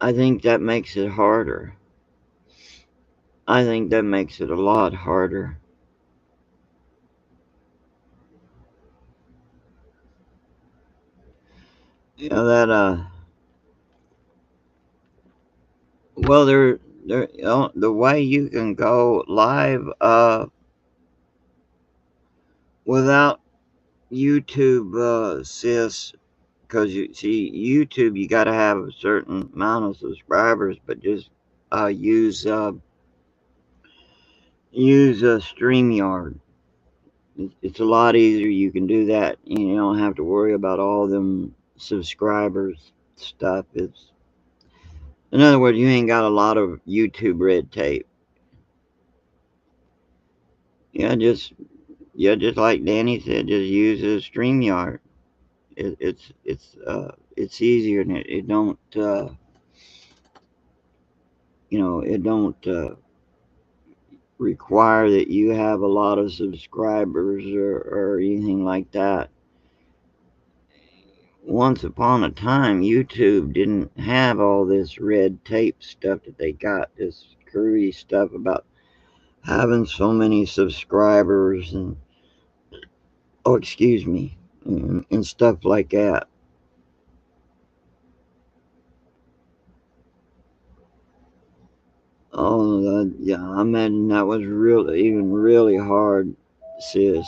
think that makes it harder. I think that makes it a lot harder. That well, the way you can go live without YouTube, sis, because you see YouTube, you got to have a certain amount of subscribers, but just use StreamYard. It's a lot easier. You can do that. You don't have to worry about all them subscribers stuff. It's In other words, you ain't got a lot of YouTube red tape. Yeah, just like Danny said, just use a StreamYard. It's easier and it don't it don't require that you have a lot of subscribers or anything like that. Once upon a time, YouTube didn't have all this red tape stuff that they got, this screwy stuff about having so many subscribers and, oh, excuse me, and stuff like that. Oh, yeah, I imagine that was really hard, sis.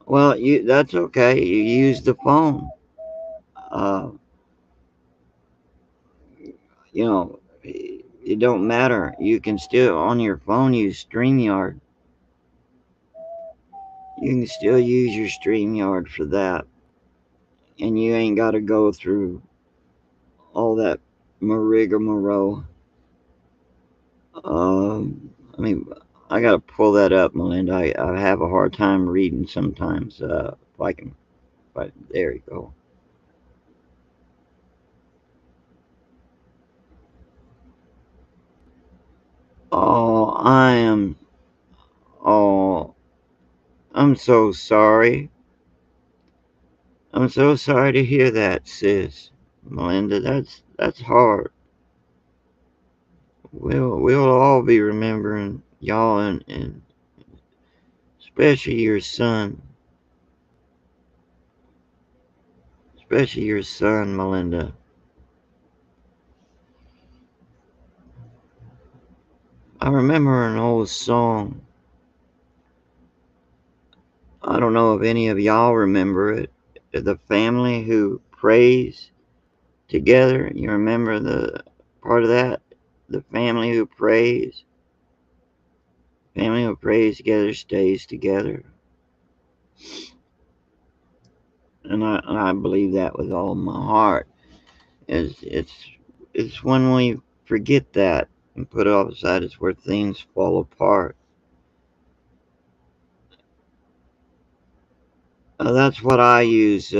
Well, that's okay. You use the phone. Uh, it don't matter. You can still on your phone use StreamYard. You can still use your StreamYard for that, and you ain't got to go through all that rigmarole. I mean, I got to pull that up, Melinda. I have a hard time reading sometimes. If I can, but there you go. Oh, I am. Oh, I'm so sorry. I'm so sorry to hear that, sis. Melinda, that's hard. We'll all be remembering y'all and especially your son. Especially your son, Melinda. I remember an old song. I don't know if any of y'all remember it. The family who prays together. You remember the part of that? The family who prays. Family who prays together stays together. And I believe that with all my heart. It's when we forget that and put it off aside, it's where things fall apart. That's what I use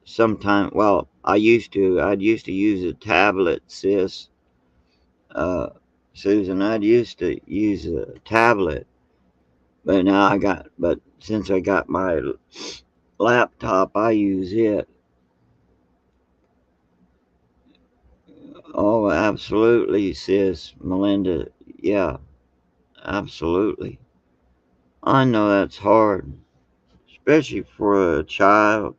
sometimes. Well, I'd used to use a tablet, sis. Uh, Susan, I'd used to use a tablet, but since I got my laptop, I use it. Oh, absolutely, sis, Melinda. Yeah, absolutely. I know that's hard, especially for a child.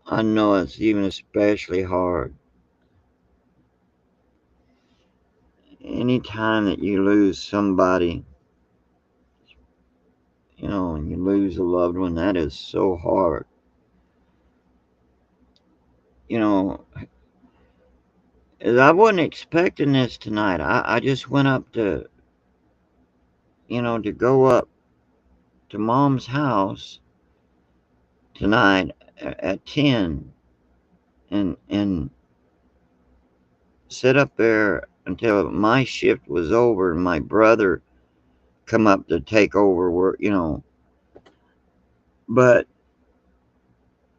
I know it's even especially hard. Anytime that you lose somebody, and you lose a loved one, that is so hard. You know, I wasn't expecting this tonight. I just went up to go up to mom's house tonight at 10 and sit up there until my shift was over and my brother come up to take over work. But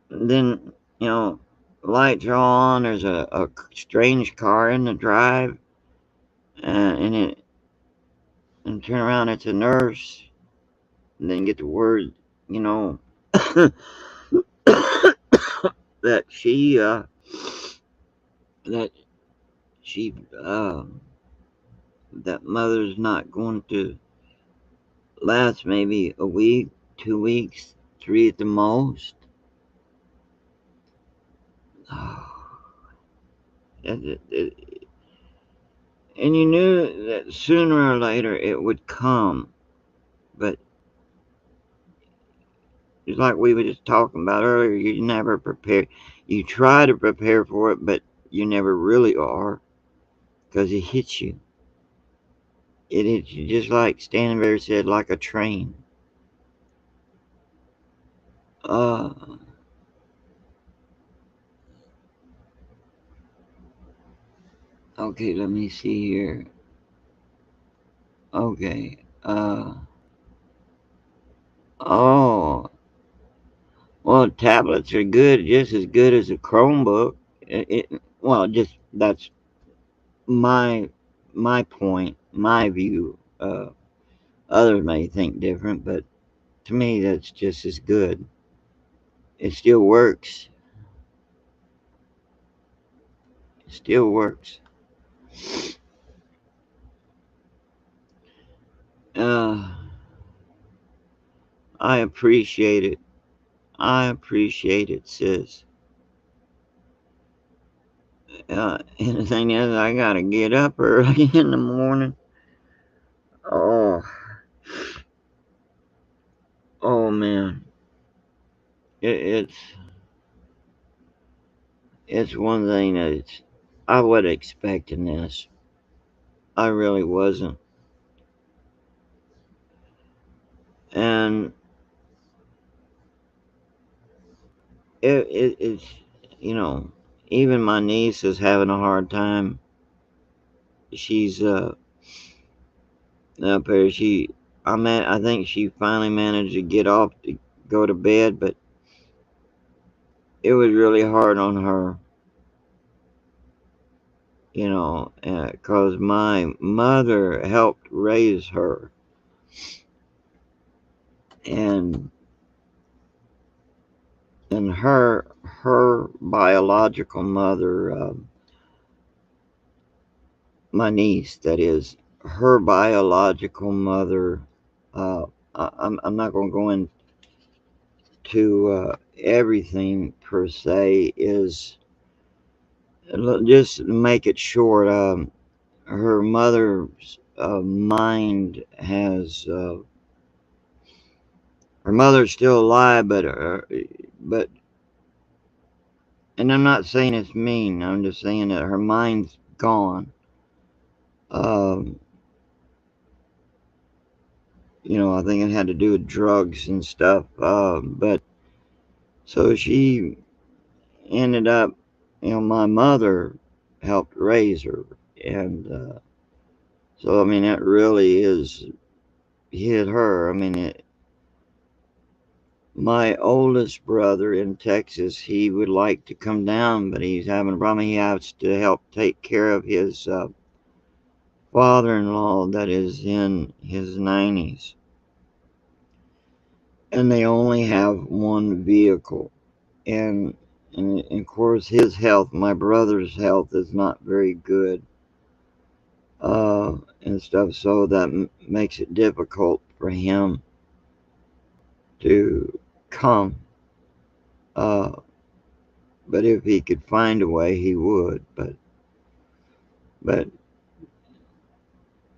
then, you know, lights are on, there's a strange car in the drive, and turn around, it's a nurse, and then get the word, you know, that that she, uh, that mother's not going to last maybe a week, 2 weeks, three at the most. And you knew that sooner or later it would come, but it's like we were just talking about earlier, you never prepare. You try to prepare for it, but you never really are because it hits you. It hits you just like Stanberry said, like a train. Uh, okay, let me see here. Okay. Oh, well, tablets are good, just as good as a Chromebook. Well, just that's my my point, my view. Others may think different, but to me, that's just as good. It still works. It still works. Uh, I appreciate it. I appreciate it, sis. And the thing is, I gotta get up early in the morning. Oh, oh man, it, it's one thing that I wasn't expecting this. I really wasn't, and it's you know, even my niece is having a hard time. She's up there. I think she finally managed to get off to go to bed, but it was really hard on her, 'cause my mother helped raise her, and her biological mother, my niece, that is, her biological mother. Uh, I'm not going to go into everything per se. Is just make it short. Her mother's mind has. Her mother's still alive, but and I'm not saying it's mean. I'm just saying that her mind's gone. Um, I think it had to do with drugs and stuff. But so she ended up, my mother helped raise her, and so I mean, it really is hit her. I mean, my oldest brother in Texas, he would like to come down, but he's having a problem. He has to help take care of his father-in-law that is in his 90s, and they only have one vehicle, and and of course his health, my brother's health, is not very good, and stuff. So that makes it difficult for him to come. Uh, but if he could find a way, he would. But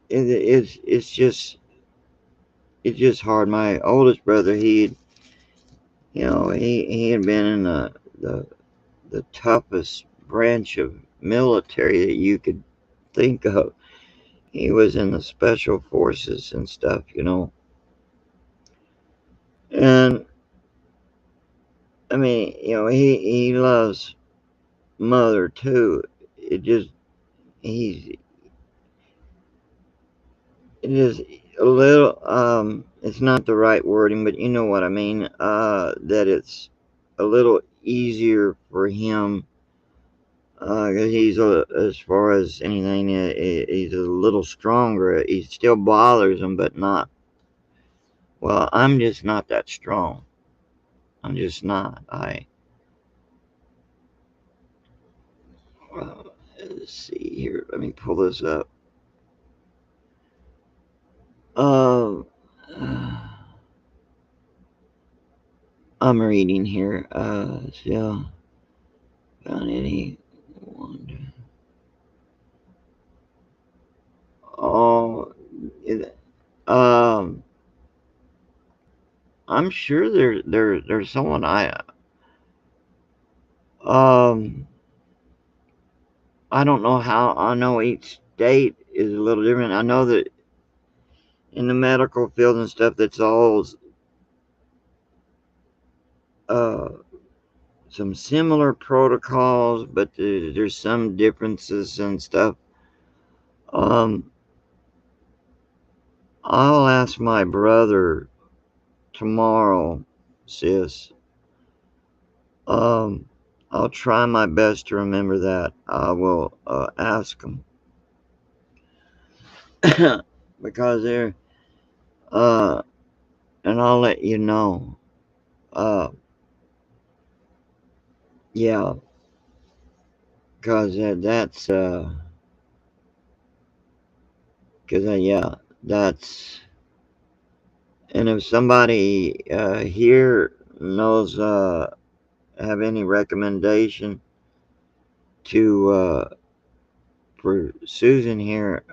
it's just hard. My oldest brother, he had been in the toughest branch of military that you could think of. He was in the special forces and stuff. And I mean, he loves mother too. It just he's it is a little it's not the right wording, but you know what I mean. That it's a little easier for him. 'Cause as far as anything, he's a little stronger. He still bothers him, but not. Well, I'm just not that strong. I'm just not. Uh, let's see here. Let me pull this up. Uh, I'm reading here. So found any one. Oh, it, um, I'm sure there's someone um I don't know how. I know each state is a little different. I know that in the medical field and stuff, that's all uh some similar protocols, but there's some differences and stuff. Um, I'll ask my brother tomorrow, sis. Um, I'll try my best to remember that. I will ask him because uh, and I'll let you know. Uh, yeah, because yeah, that's, and if somebody here knows, have any recommendation to for Susan here,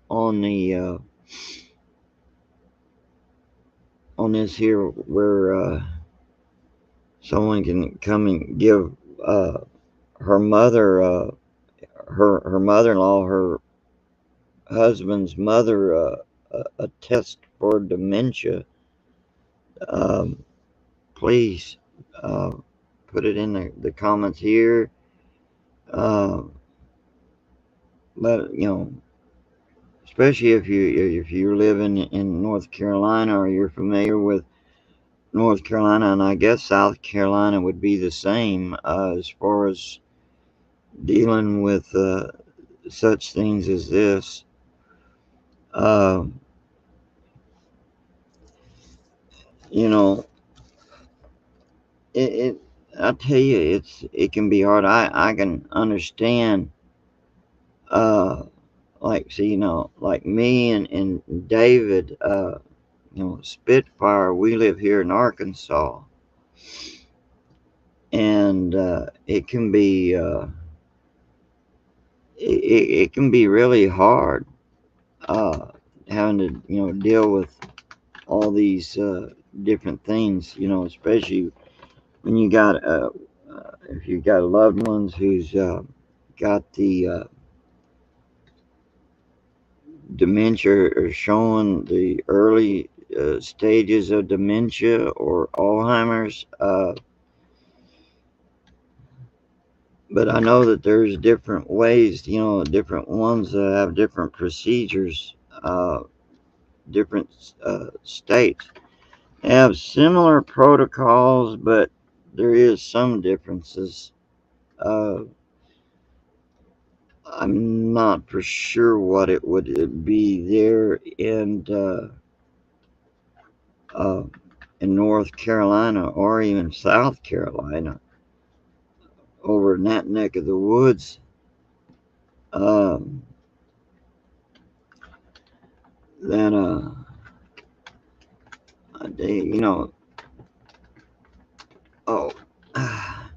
on the on this here, where someone can come and give uh, her mother, her mother-in-law, her husband's mother, a test for dementia, um, please uh, put it in the comments here. Uh, Let especially if you live in North Carolina, or you're familiar with North Carolina, and I guess South Carolina would be the same, as far as dealing with such things as this. Uh, you know, it I tell you, it can be hard. I can understand. Uh, like, see, like me and David, Spitfire. We live here in Arkansas, and it can be really hard, uh, having to deal with all these different things, especially when you got if you got loved ones who's got the dementia, or showing the early stages of dementia or Alzheimer's. But I know that there's different ways, different ones that have different procedures, different states have similar protocols, but there is some differences. Uh, I'm not for sure what it would be there, and uh, in North Carolina or even South Carolina, over in that neck of the woods, um, that you know, oh, I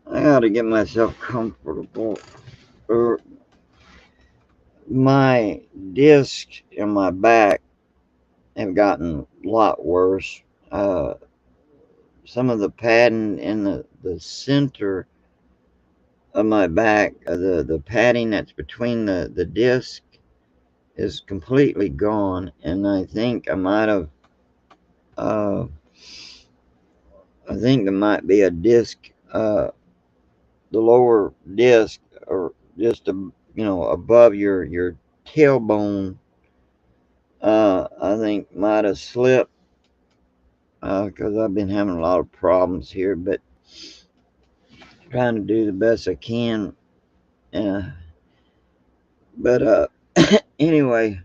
gotta get myself comfortable. Er, My disc in my back have gotten a lot worse. Uh, some of the padding in the center of my back, the padding that's between the disc is completely gone, and uh, I think there might be a disc, the lower disc, or just above your tailbone. I think might have slipped because I've been having a lot of problems here, but trying to do the best I can. Uh, but anyway,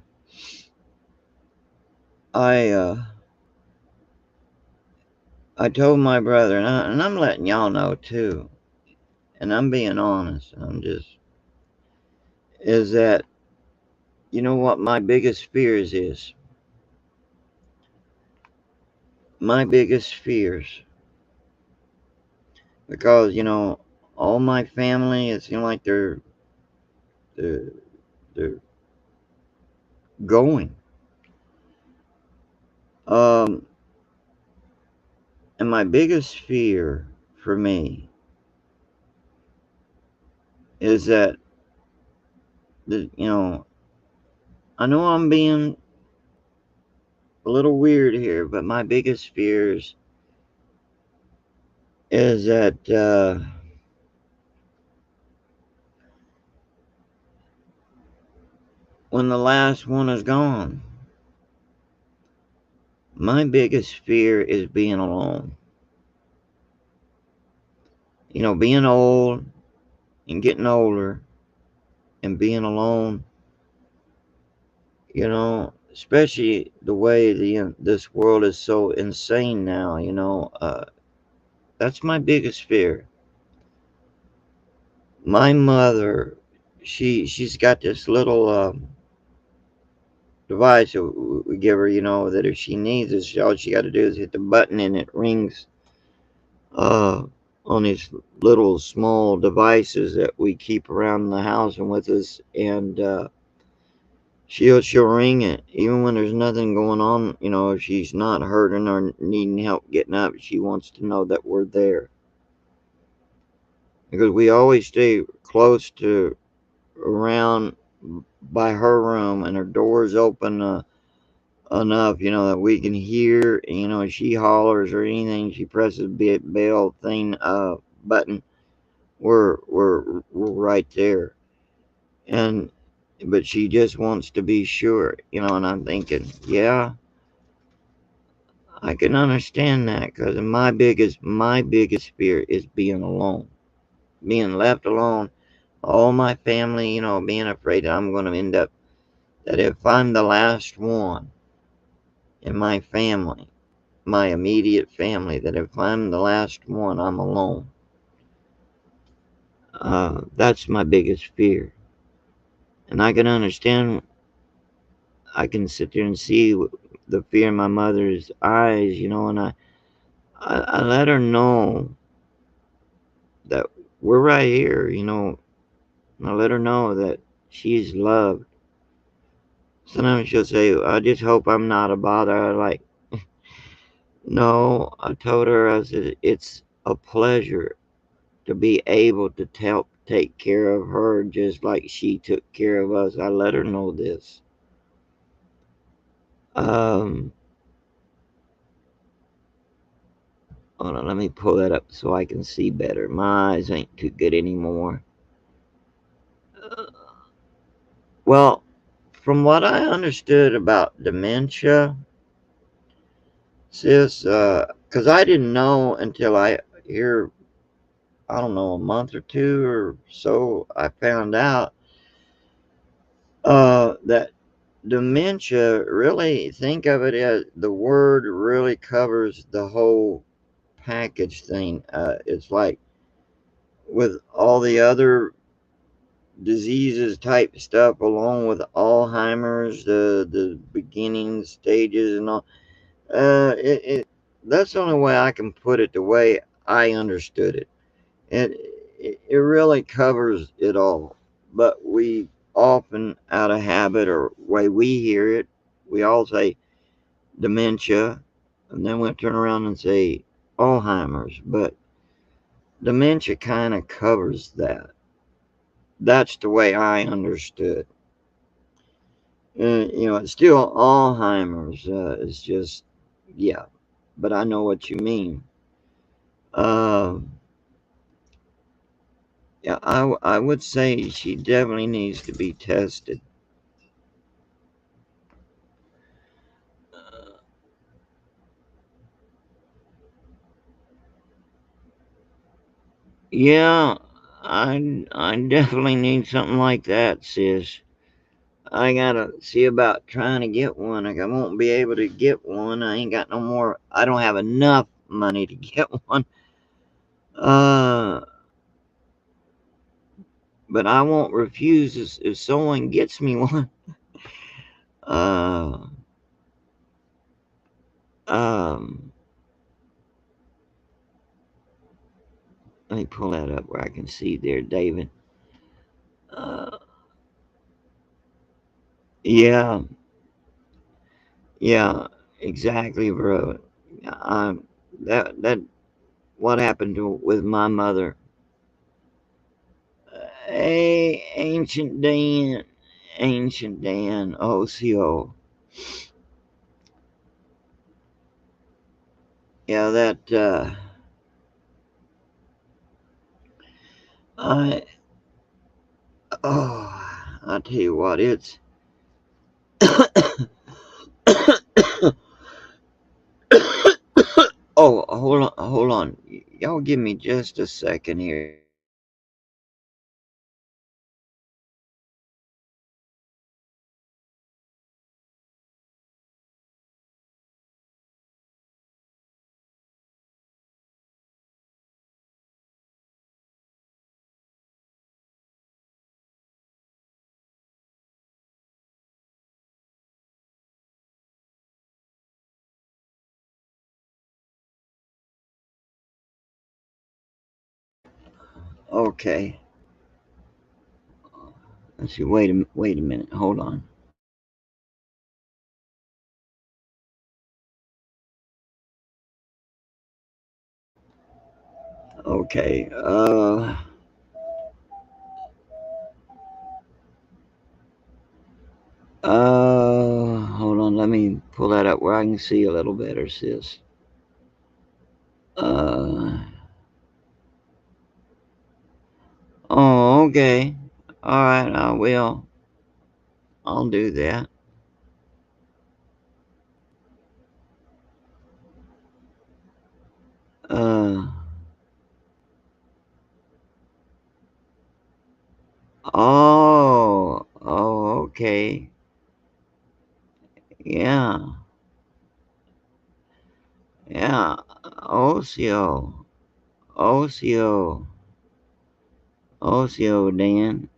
I uh, I told my brother, and I'm letting y'all know too, and I'm being honest. Is that you know what my biggest fears is? My biggest fears, because all my family, it seems like they're, they're going. Um, and my biggest fear for me is that I know I'm being a little weird here, but my biggest fears is that when the last one is gone, my biggest fear is being alone. Being old and getting older and being alone, especially the way this world is so insane now, that's my biggest fear. My mother, she's got this little device that we give her, that if she needs it, all she got to do is hit the button and it rings uh, on these little small devices that we keep around the house and with us, and she'll ring it even when there's nothing going on. If she's not hurting or needing help getting up, she wants to know that we're there because we always stay close to around by her room, and her door's open enough, that we can hear. If she hollers or anything, she presses the bell thing button. We're right there, and but she just wants to be sure, and I'm thinking, yeah, I can understand that because my biggest fear is being alone, being left alone. All my family, being afraid that I'm going to end up, that if I'm the last one in my family, my immediate family, that if I'm the last one, I'm alone. That's my biggest fear. And I can understand, I can sit there and see the fear in my mother's eyes, and I let her know that we're right here, and I let her know that she's loved. Sometimes she'll say, I just hope I'm not a bother. I'm like, no, I told her, I said, it's a pleasure to be able to help take care of her just like she took care of us. I let her know this. Um, Hold on, let me pull that up so I can see better. My eyes ain't too good anymore. Well, from what I understood about dementia, sis, because I didn't know until I don't know, a month or two or so, I found out that dementia, really think of it as the word really covers the whole package thing. It's like with all the other diseases type stuff, along with Alzheimer's, the beginning stages and all. That's the only way I can put it. The way I understood it, and it really covers it all. But we often, out of habit or way we hear it, we all say dementia, and then we turn around and say Alzheimer's. But dementia kind of covers that. That's the way I understood. It's still Alzheimer's. It's just, yeah, but I know what you mean. Uh, yeah, I would say she definitely needs to be tested. Yeah, I definitely need something like that, sis. I gotta see about trying to get one. Like, I won't be able to get one. I ain't got no more. I don't have enough money to get one. Uh, but I won't refuse if someone gets me one. Uh, um, Let me pull that up where I can see there, David. Uh, yeah, yeah, exactly, bro. Um, that what happened with my mother. Hey, ancient Dan, OCO. Yeah, that. I I tell you what, it's. Oh, hold on, hold on. Y'all give me just a second here. Okay. Let's see. Wait a minute. Hold on. Okay. Hold on. Let me pull that up where I can see a little better, sis. Uh, oh, okay. All right. I will. I'll do that. Uh, okay. Yeah. Yeah. Ocio. Ocio. Ocio, Dan.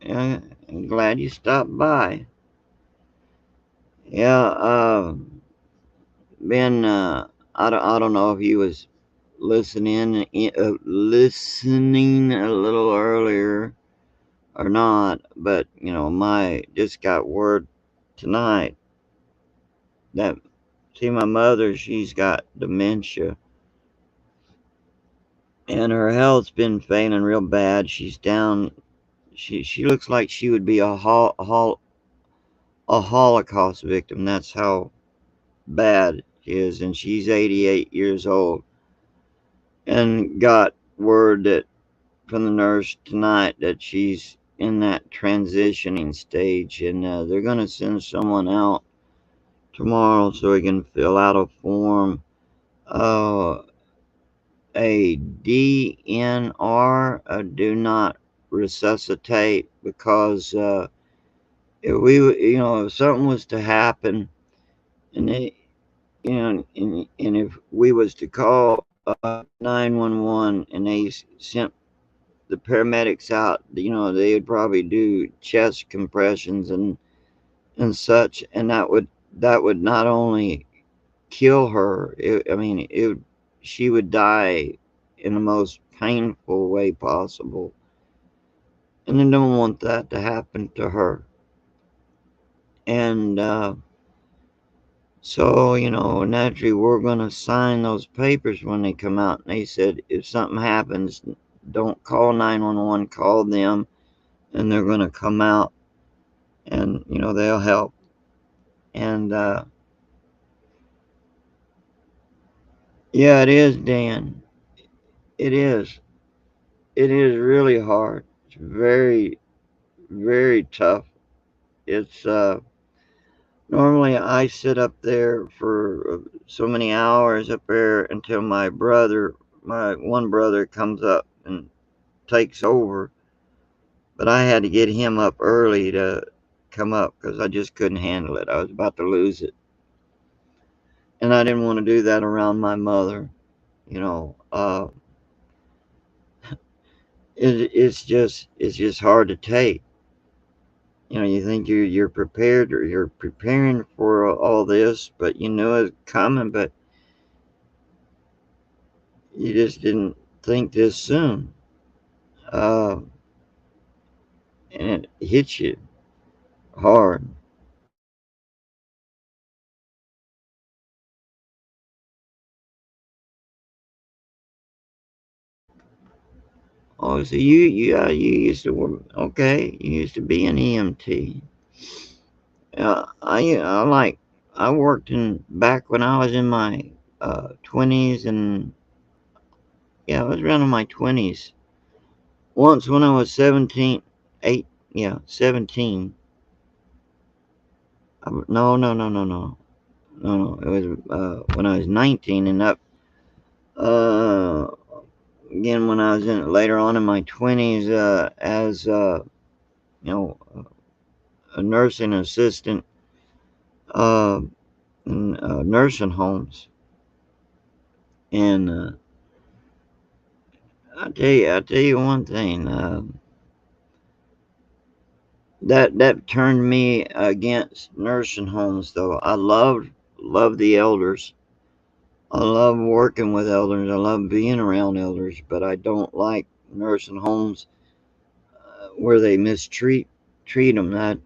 Yeah, I'm glad you stopped by. Yeah, Ben, I don't know if you was listening a little earlier or not, but my just got word tonight that see my mother, she's got dementia, and her health's been failing real bad. She's down. She looks like she would be a Holocaust victim. That's how bad she is, and she's 88 years old, and got word that from the nurse tonight that she's in that transitioning stage, and they're going to send someone out tomorrow so he can fill out a form, uh, a DNR, do not resuscitate, because if we, if something was to happen, and they, and if we was to call 911 and they sent the paramedics out, they would probably do chest compressions and such, and that would not only kill her. I mean, she would die in the most painful way possible, and I don't want that to happen to her. And so, naturally, we're gonna sign those papers when they come out. And they said if something happens, don't call 911, call them, and they're gonna come out and they'll help. And yeah, it is, Dan. It is. It is really hard. It's very, very tough. It's normally I sit up there for so many hours up there until my one brother comes up and takes over. But I had to get him up early to come up because I just couldn't handle it. I was about to lose it, and I didn't want to do that around my mother. You know, it's just hard to take. You think you're prepared or you're preparing for all this, but you know it's coming, but you just didn't think this soon. Uh, and it hits you hard. Oh, so you used to work. Okay, you used to be an EMT. I worked in back when I was in my 20s, and yeah, I was around in my 20s. Once when I was 17, 8, yeah, 17. No, no, no, no, no, no, no. It was when I was 19 and up. Uh, Again when I was in later on in my 20s as you know a nursing assistant uh, in nursing homes. And I tell you one thing. That turned me against nursing homes, though. I love the elders. I love working with elders. I love being around elders, but I don't like nursing homes where they treat them. That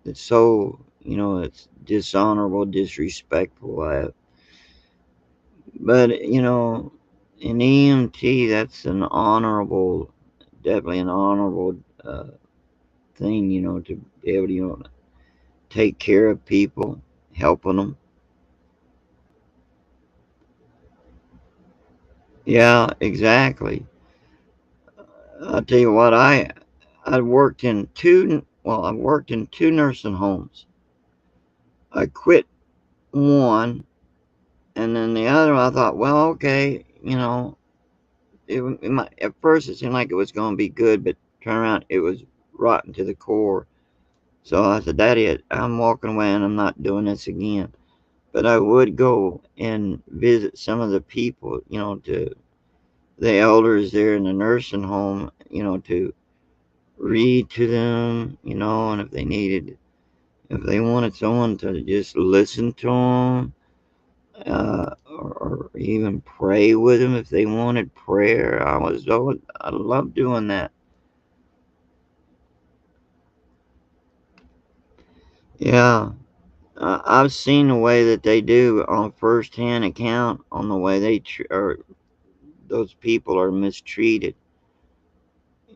it's so it's dishonorable, disrespectful. But in EMT, that's an honorable, definitely an honorable thing. To be able to take care of people, helping them. Yeah, exactly. I'll tell you what, I worked in two nursing homes. I quit one, and then the other I thought, well, okay, at first it seemed like it was going to be good, but turn around, it was rotten to the core. So I said, Daddy, I'm walking away and I'm not doing this again. But I would go and visit some of the people, to the elders there in the nursing home, to read to them, and if they wanted someone to just listen to them, or even pray with them if they wanted prayer. I love doing that. Yeah, I've seen the way that they do on first-hand account on the way or those people are mistreated.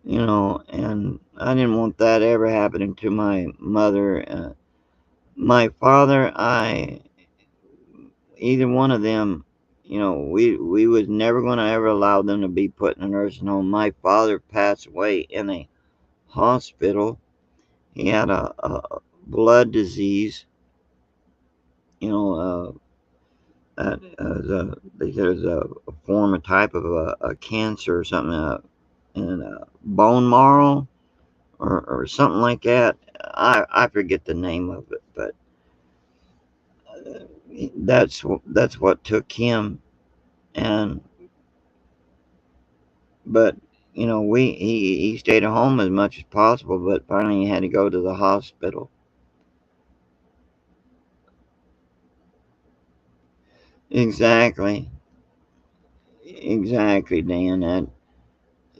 And I didn't want that ever happening to my mother. My father, either one of them, we was never going to ever allow them to be put in a nursing home. My father passed away in a hospital. He had a blood disease, you know, they said it was a form, a type of a cancer or something, in bone marrow or something like that. I forget the name of it, but that's what took him. And but he stayed at home as much as possible, but finally he had to go to the hospital. Exactly, exactly, Dan. That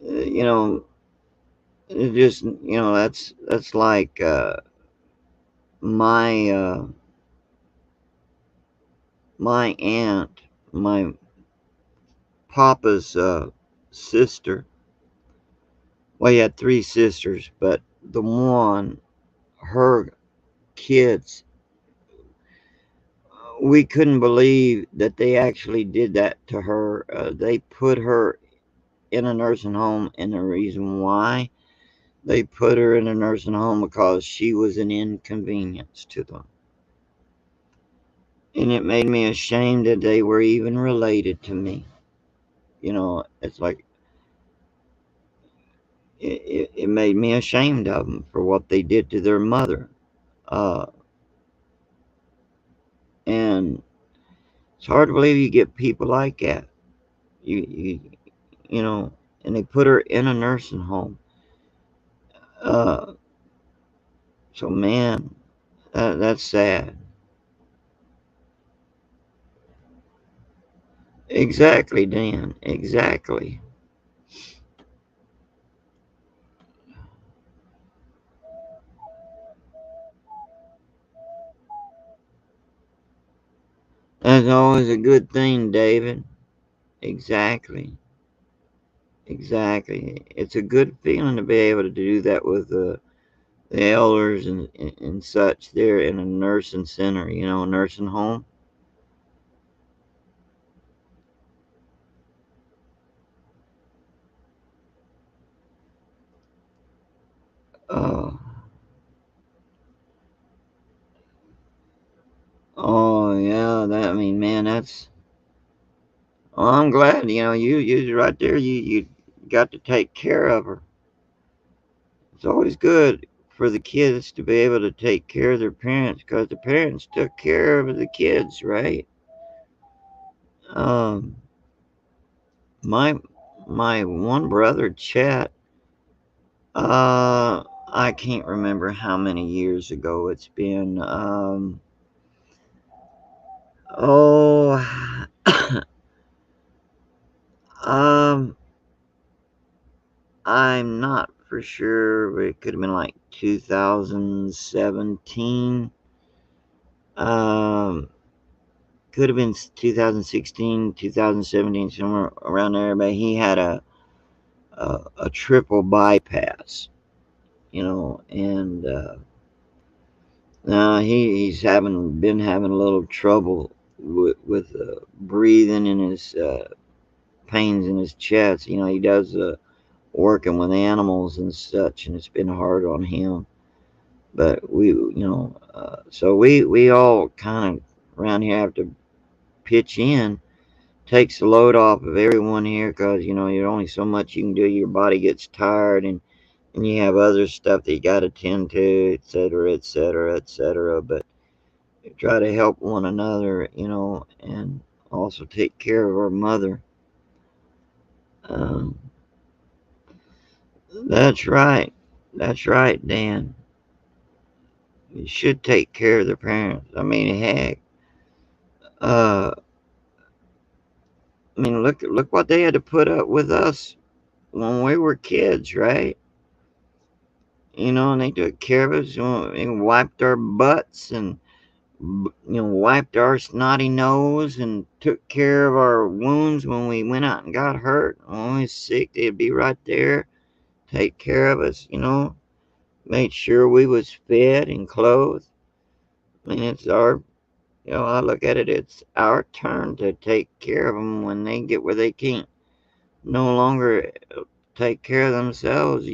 you know, it just that's like my my aunt, my papa's sister. Well, he had three sisters, but the one, her kids, we couldn't believe that they actually did that to her. They put her in a nursing home, and the reason why they put her in a nursing home because she was an inconvenience to them. And it made me ashamed that they were even related to me. It's like it made me ashamed of them for what they did to their mother. Uh, and it's hard to believe you get people like that. You you know, and they put her in a nursing home. Uh, so man, that's sad. Exactly, Dan. Exactly. That's always a good thing, David. Exactly. Exactly. It's a good feeling to be able to do that with the elders and such there in a nursing center, a nursing home. Uh, oh yeah, I mean, man, that's. Oh, I'm glad. You right there. You got to take care of her. It's always good for the kids to be able to take care of their parents because the parents took care of the kids, right? Um, my my one brother, Chet. I can't remember how many years ago it's been. Oh, um, I'm not for sure, but it could have been like 2017. Um, could have been 2016, 2017, somewhere around there. But he had a triple bypass, and now he's been having a little trouble with breathing and his pains in his chest. He does working with animals and such, and it's been hard on him. But so we all kind of around here have to pitch in, takes the load off of everyone here because you're only so much you can do. Your body gets tired, and you have other stuff that you got to tend to, et cetera, et cetera, et cetera. But try to help one another, and also take care of our mother. Um, that's right. That's right, Dan. You should take care of their parents. I mean, heck, uh, I mean, look what they had to put up with us when we were kids, right? And they took care of us, and wiped our butts and wiped our snotty nose and took care of our wounds when we went out and got hurt. When we was sick, they'd be right there, take care of us, made sure we was fed and clothed. I mean, it's our, I look at it, it's our turn to take care of them when they get where they can't no longer take care of themselves.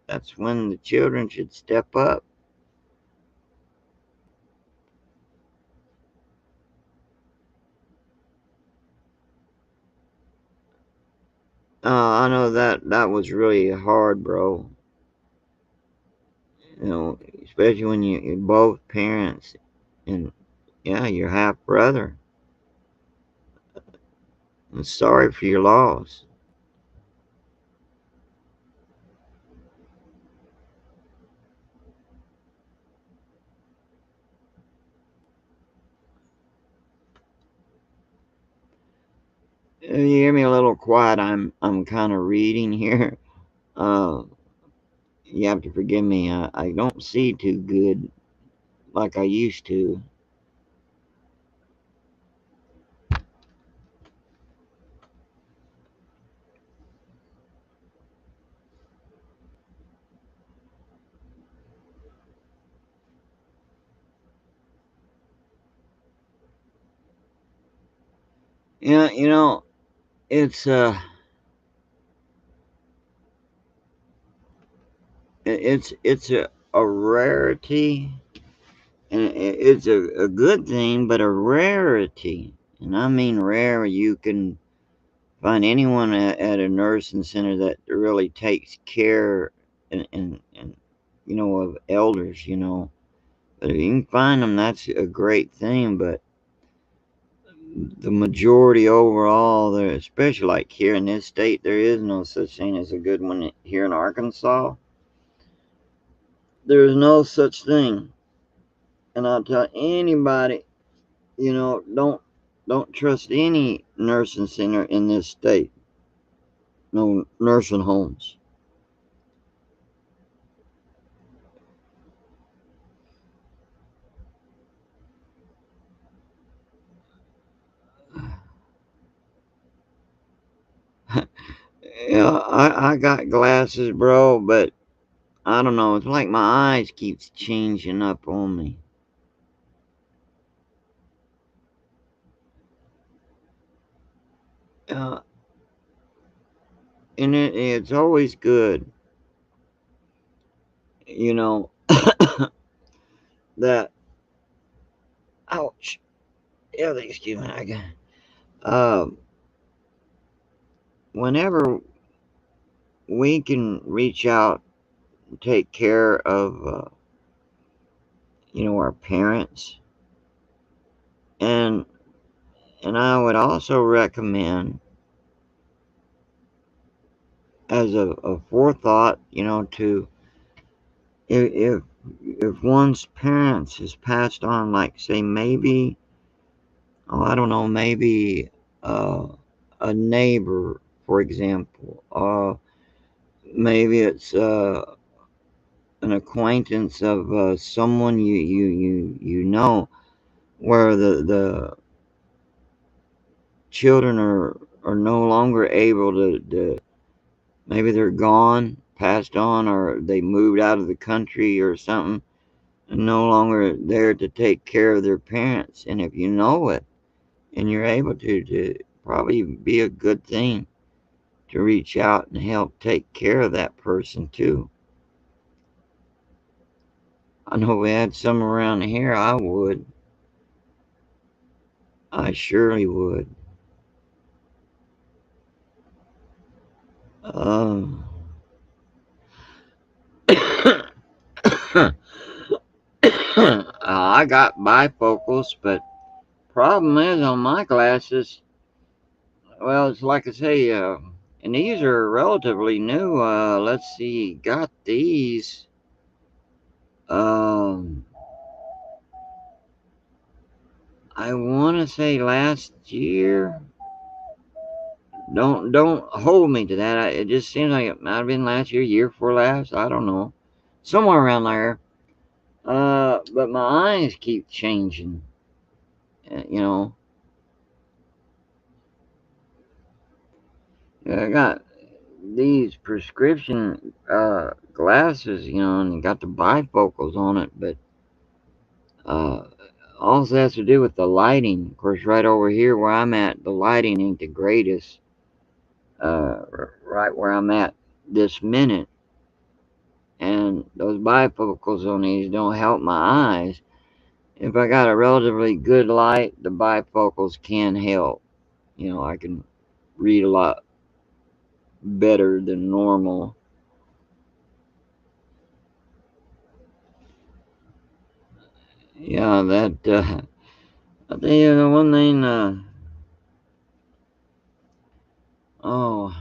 That's when the children should step up. I know that was really hard, bro. Especially when you're both parents and yeah, your half brother. I'm sorry for your loss. If you hear me a little quiet, I'm kind of reading here. Uh, you have to forgive me. I don't see too good like I used to. Yeah, it's it's a rarity, and it's a good thing, but a rarity. And I mean rare. You can find anyone at a nursing center that really takes care and of elders. But if you can find them, that's a great thing. But the majority overall, there, especially like here in this state, there is no such thing as a good one here in Arkansas. There is no such thing. And I'll tell anybody, don't trust any nursing center in this state. No nursing homes. Yeah, I got glasses, bro, but I don't know. It's like my eyes keeps changing up on me. Uh, and it's always good, you know, that. Ouch. Yeah, excuse me. Um, whenever we can reach out and take care of, our parents, and I would also recommend, as a forethought, to if one's parents has passed on, like say maybe, oh, I don't know, maybe uh, a neighbor, for example, maybe it's an acquaintance of someone you know, where the children are no longer able to maybe they're gone, passed on, or they moved out of the country or something, and no longer there to take care of their parents. And if you know it and you're able to probably be a good thing to reach out and help take care of that person too. I know we had some around here. I surely would. Um, I got bifocals, but problem is on my glasses. Well, it's like I say, and these are relatively new. Let's see, got these. Um, I want to say last year. Don't hold me to that. It just seems like it might have been last year, year before last. I don't know, somewhere around there. But my eyes keep changing. Uh, you know, I got these prescription glasses, and they got the bifocals on it, but uh, all this has to do with the lighting. Of course, right over here where I'm at, the lighting ain't the greatest. Right where I'm at this minute, and those bifocals on these don't help my eyes. If I got a relatively good light, the bifocals can help. I can read a lot better than normal. Yeah, that, I think the one thing, oh,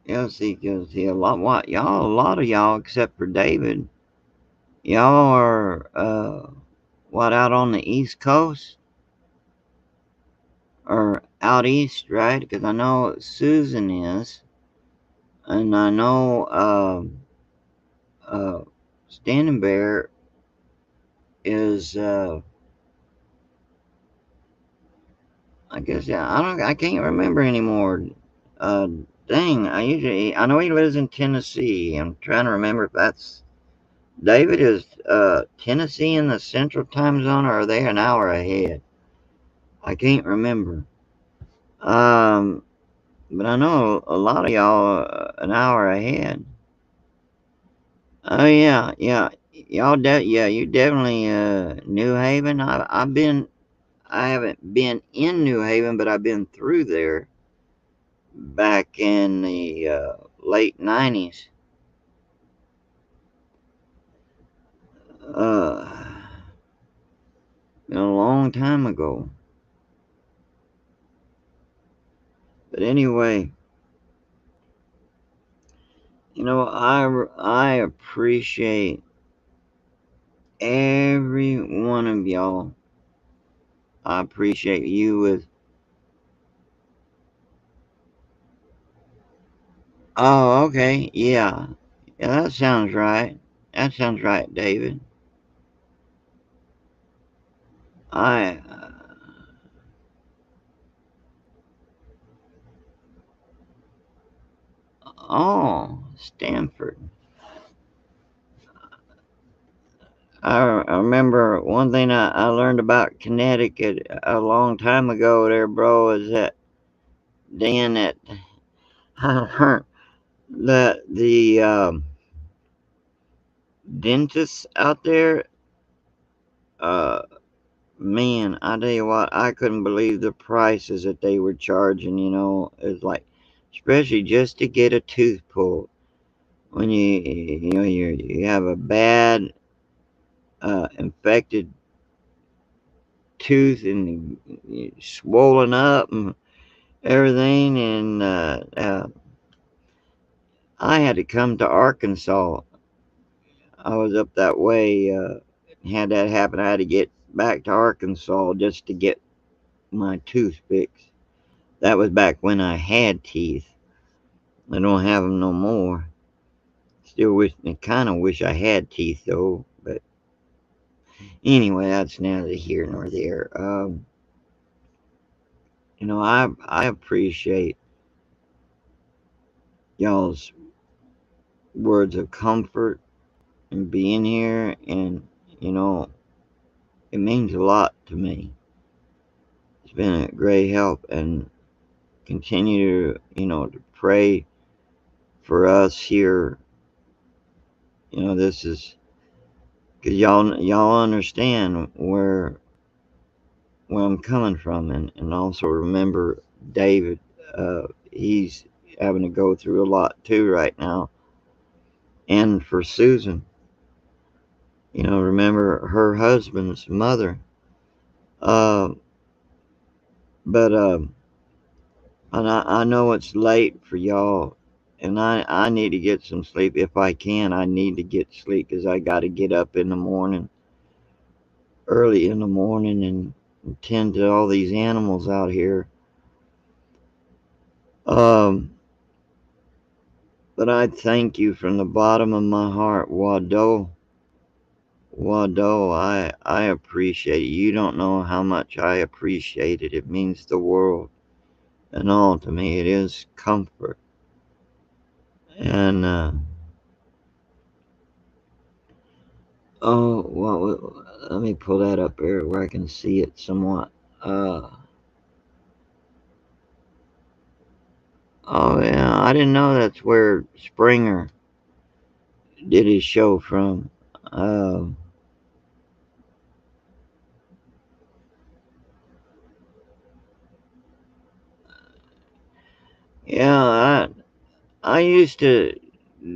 yeah, see, a lot of y'all, except for David, y'all are, out on the East Coast? Or out east, right? Because I know Susan is, and I know, uh, Standing Bear is, I guess, yeah, I can't remember anymore. Uh, Dang, I know he lives in Tennessee. I'm trying to remember if that's David. Is Tennessee in the Central Time Zone, or are they an hour ahead? I can't remember. Um, but I know a lot of y'all an hour ahead. Oh yeah, yeah, yeah, you definitely New Haven. I haven't been in New Haven, but I've been through there back in the late '90s. Uh, been a long time ago. But anyway, I appreciate every one of y'all. I appreciate you with. Oh, okay, yeah, yeah, that sounds right. That sounds right, David. I. Oh, Stanford. I remember one thing I learned about Connecticut a long time ago there, bro, is that Dan that I learned that the dentists out there, uh, man, I tell you what, I couldn't believe the prices that they were charging, it's like, especially just to get a tooth pulled. When you have a bad infected tooth and swollen up and everything, and I had to come to Arkansas. I was up that way. Had that happen, I had to get back to Arkansas just to get my tooth fixed. That was back when I had teeth. I don't have them no more. Kind of wish I had teeth though. But anyway, that's neither here nor there. I appreciate y'all's words of comfort and being here, and you know it means a lot to me. It's been a great help, and continue to pray for us here. This is because y'all understand where I'm coming from, and also remember David. He's having to go through a lot too right now, and for Susan, remember her husband's mother. Uh, but And I know it's late for y'all, and I need to get some sleep. If I can, I need to get sleep because I got to get up in the morning, early in the morning, and tend to all these animals out here. Um, but I thank you from the bottom of my heart, Wado. Wado, I appreciate it. You don't know how much I appreciate it. It means the world and all to me. It is comfort. And, oh, well, let me pull that up here where I can see it somewhat. Uh, oh yeah, I didn't know that's where Springer did his show from. Uh, yeah, I used to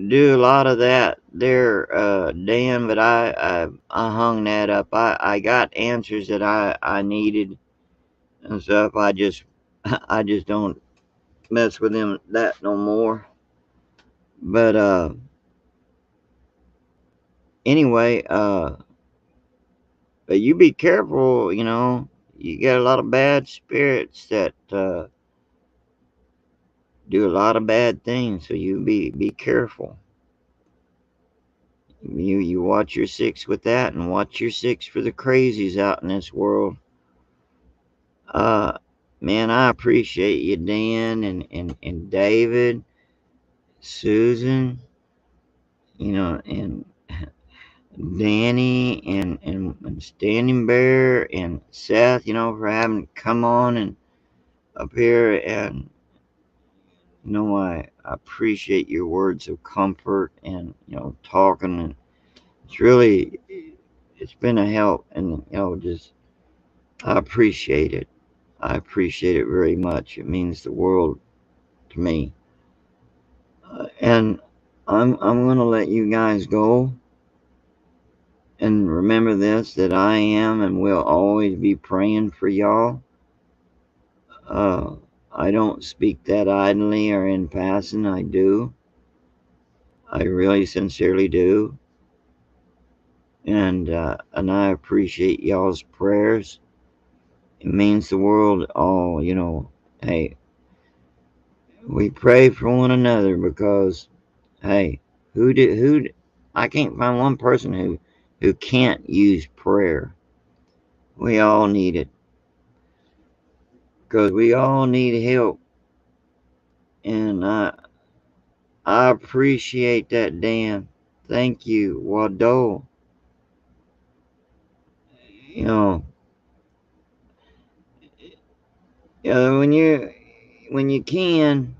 do a lot of that there, Dan, but I hung that up. I got answers that I needed and stuff. I just don't mess with them that no more. But anyway, but you be careful. You get a lot of bad spirits that do a lot of bad things. So you be careful. You watch your six with that, and watch your six for the crazies out in this world. Uh, Man, I appreciate you, Dan, and David, Susan, and Danny, and Standing Bear, and Seth, for having come on and up here. And I appreciate your words of comfort, and talking. And it's been a help, and just I appreciate it. I appreciate it very much. It means the world to me. And I'm gonna let you guys go. And remember this, that I am and will always be praying for y'all. Uh, I don't speak that idly or in passing. I do. I really sincerely do. And I appreciate y'all's prayers. It means the world. Hey, we pray for one another because, hey, who? I can't find one person who can't use prayer. We all need it because we all need help. And I appreciate that, Dan. Thank you, Wado. You know, when you can,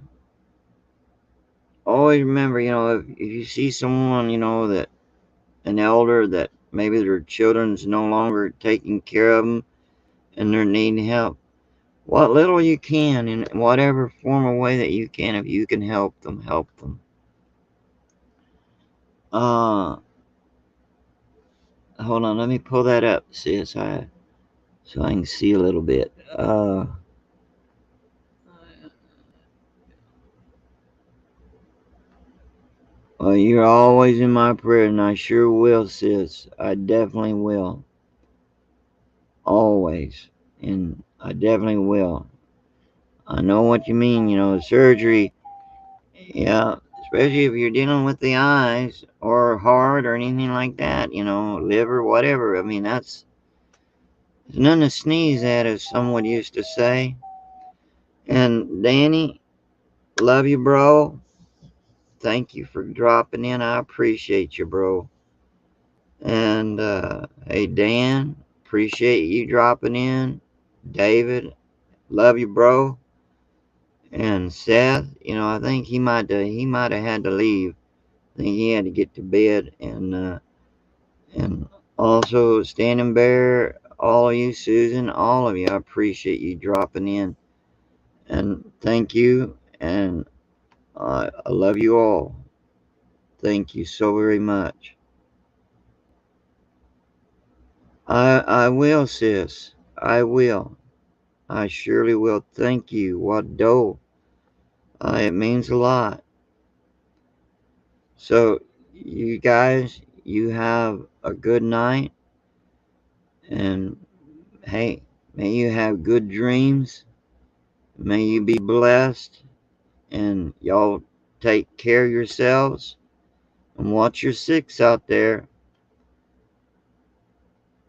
always remember, if you see someone, that an elder that maybe their children's no longer taking care of them and they're needing help, what little you can, in whatever form or way that you can, if you can help them, help them. Hold on, let me pull that up, sis, so I can see a little bit. Well, you're always in my prayer, and I sure will, sis. I definitely will. Always. And I definitely will. I know what you mean, surgery. Yeah, especially if you're dealing with the eyes or heart or anything like that, liver, whatever. I mean, it's nothing to sneeze at, as someone used to say. And Danny, love you, bro. Thank you for dropping in. I appreciate you, bro. And hey, Dan, appreciate you dropping in. David, love you, bro. And Seth, I think he might have had to leave. I think he had to get to bed. And also Standing Bear, all of you, Susan, all of you, I appreciate you dropping in. And thank you. And I love you all. Thank you so very much. I will, sis. I will. I surely will. Thank you. Wado. It means a lot. So, you guys, you have a good night. And hey, may you have good dreams. May you be blessed. And y'all take care of yourselves. And watch your six out there.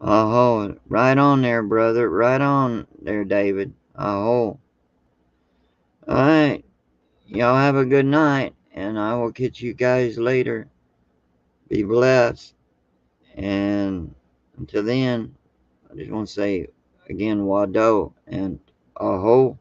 Oh, right on there, brother. Right on there, David. Oh. All right. Y'all have a good night. And I will catch you guys later. Be blessed. And until then, I just want to say again, Wado and Aho.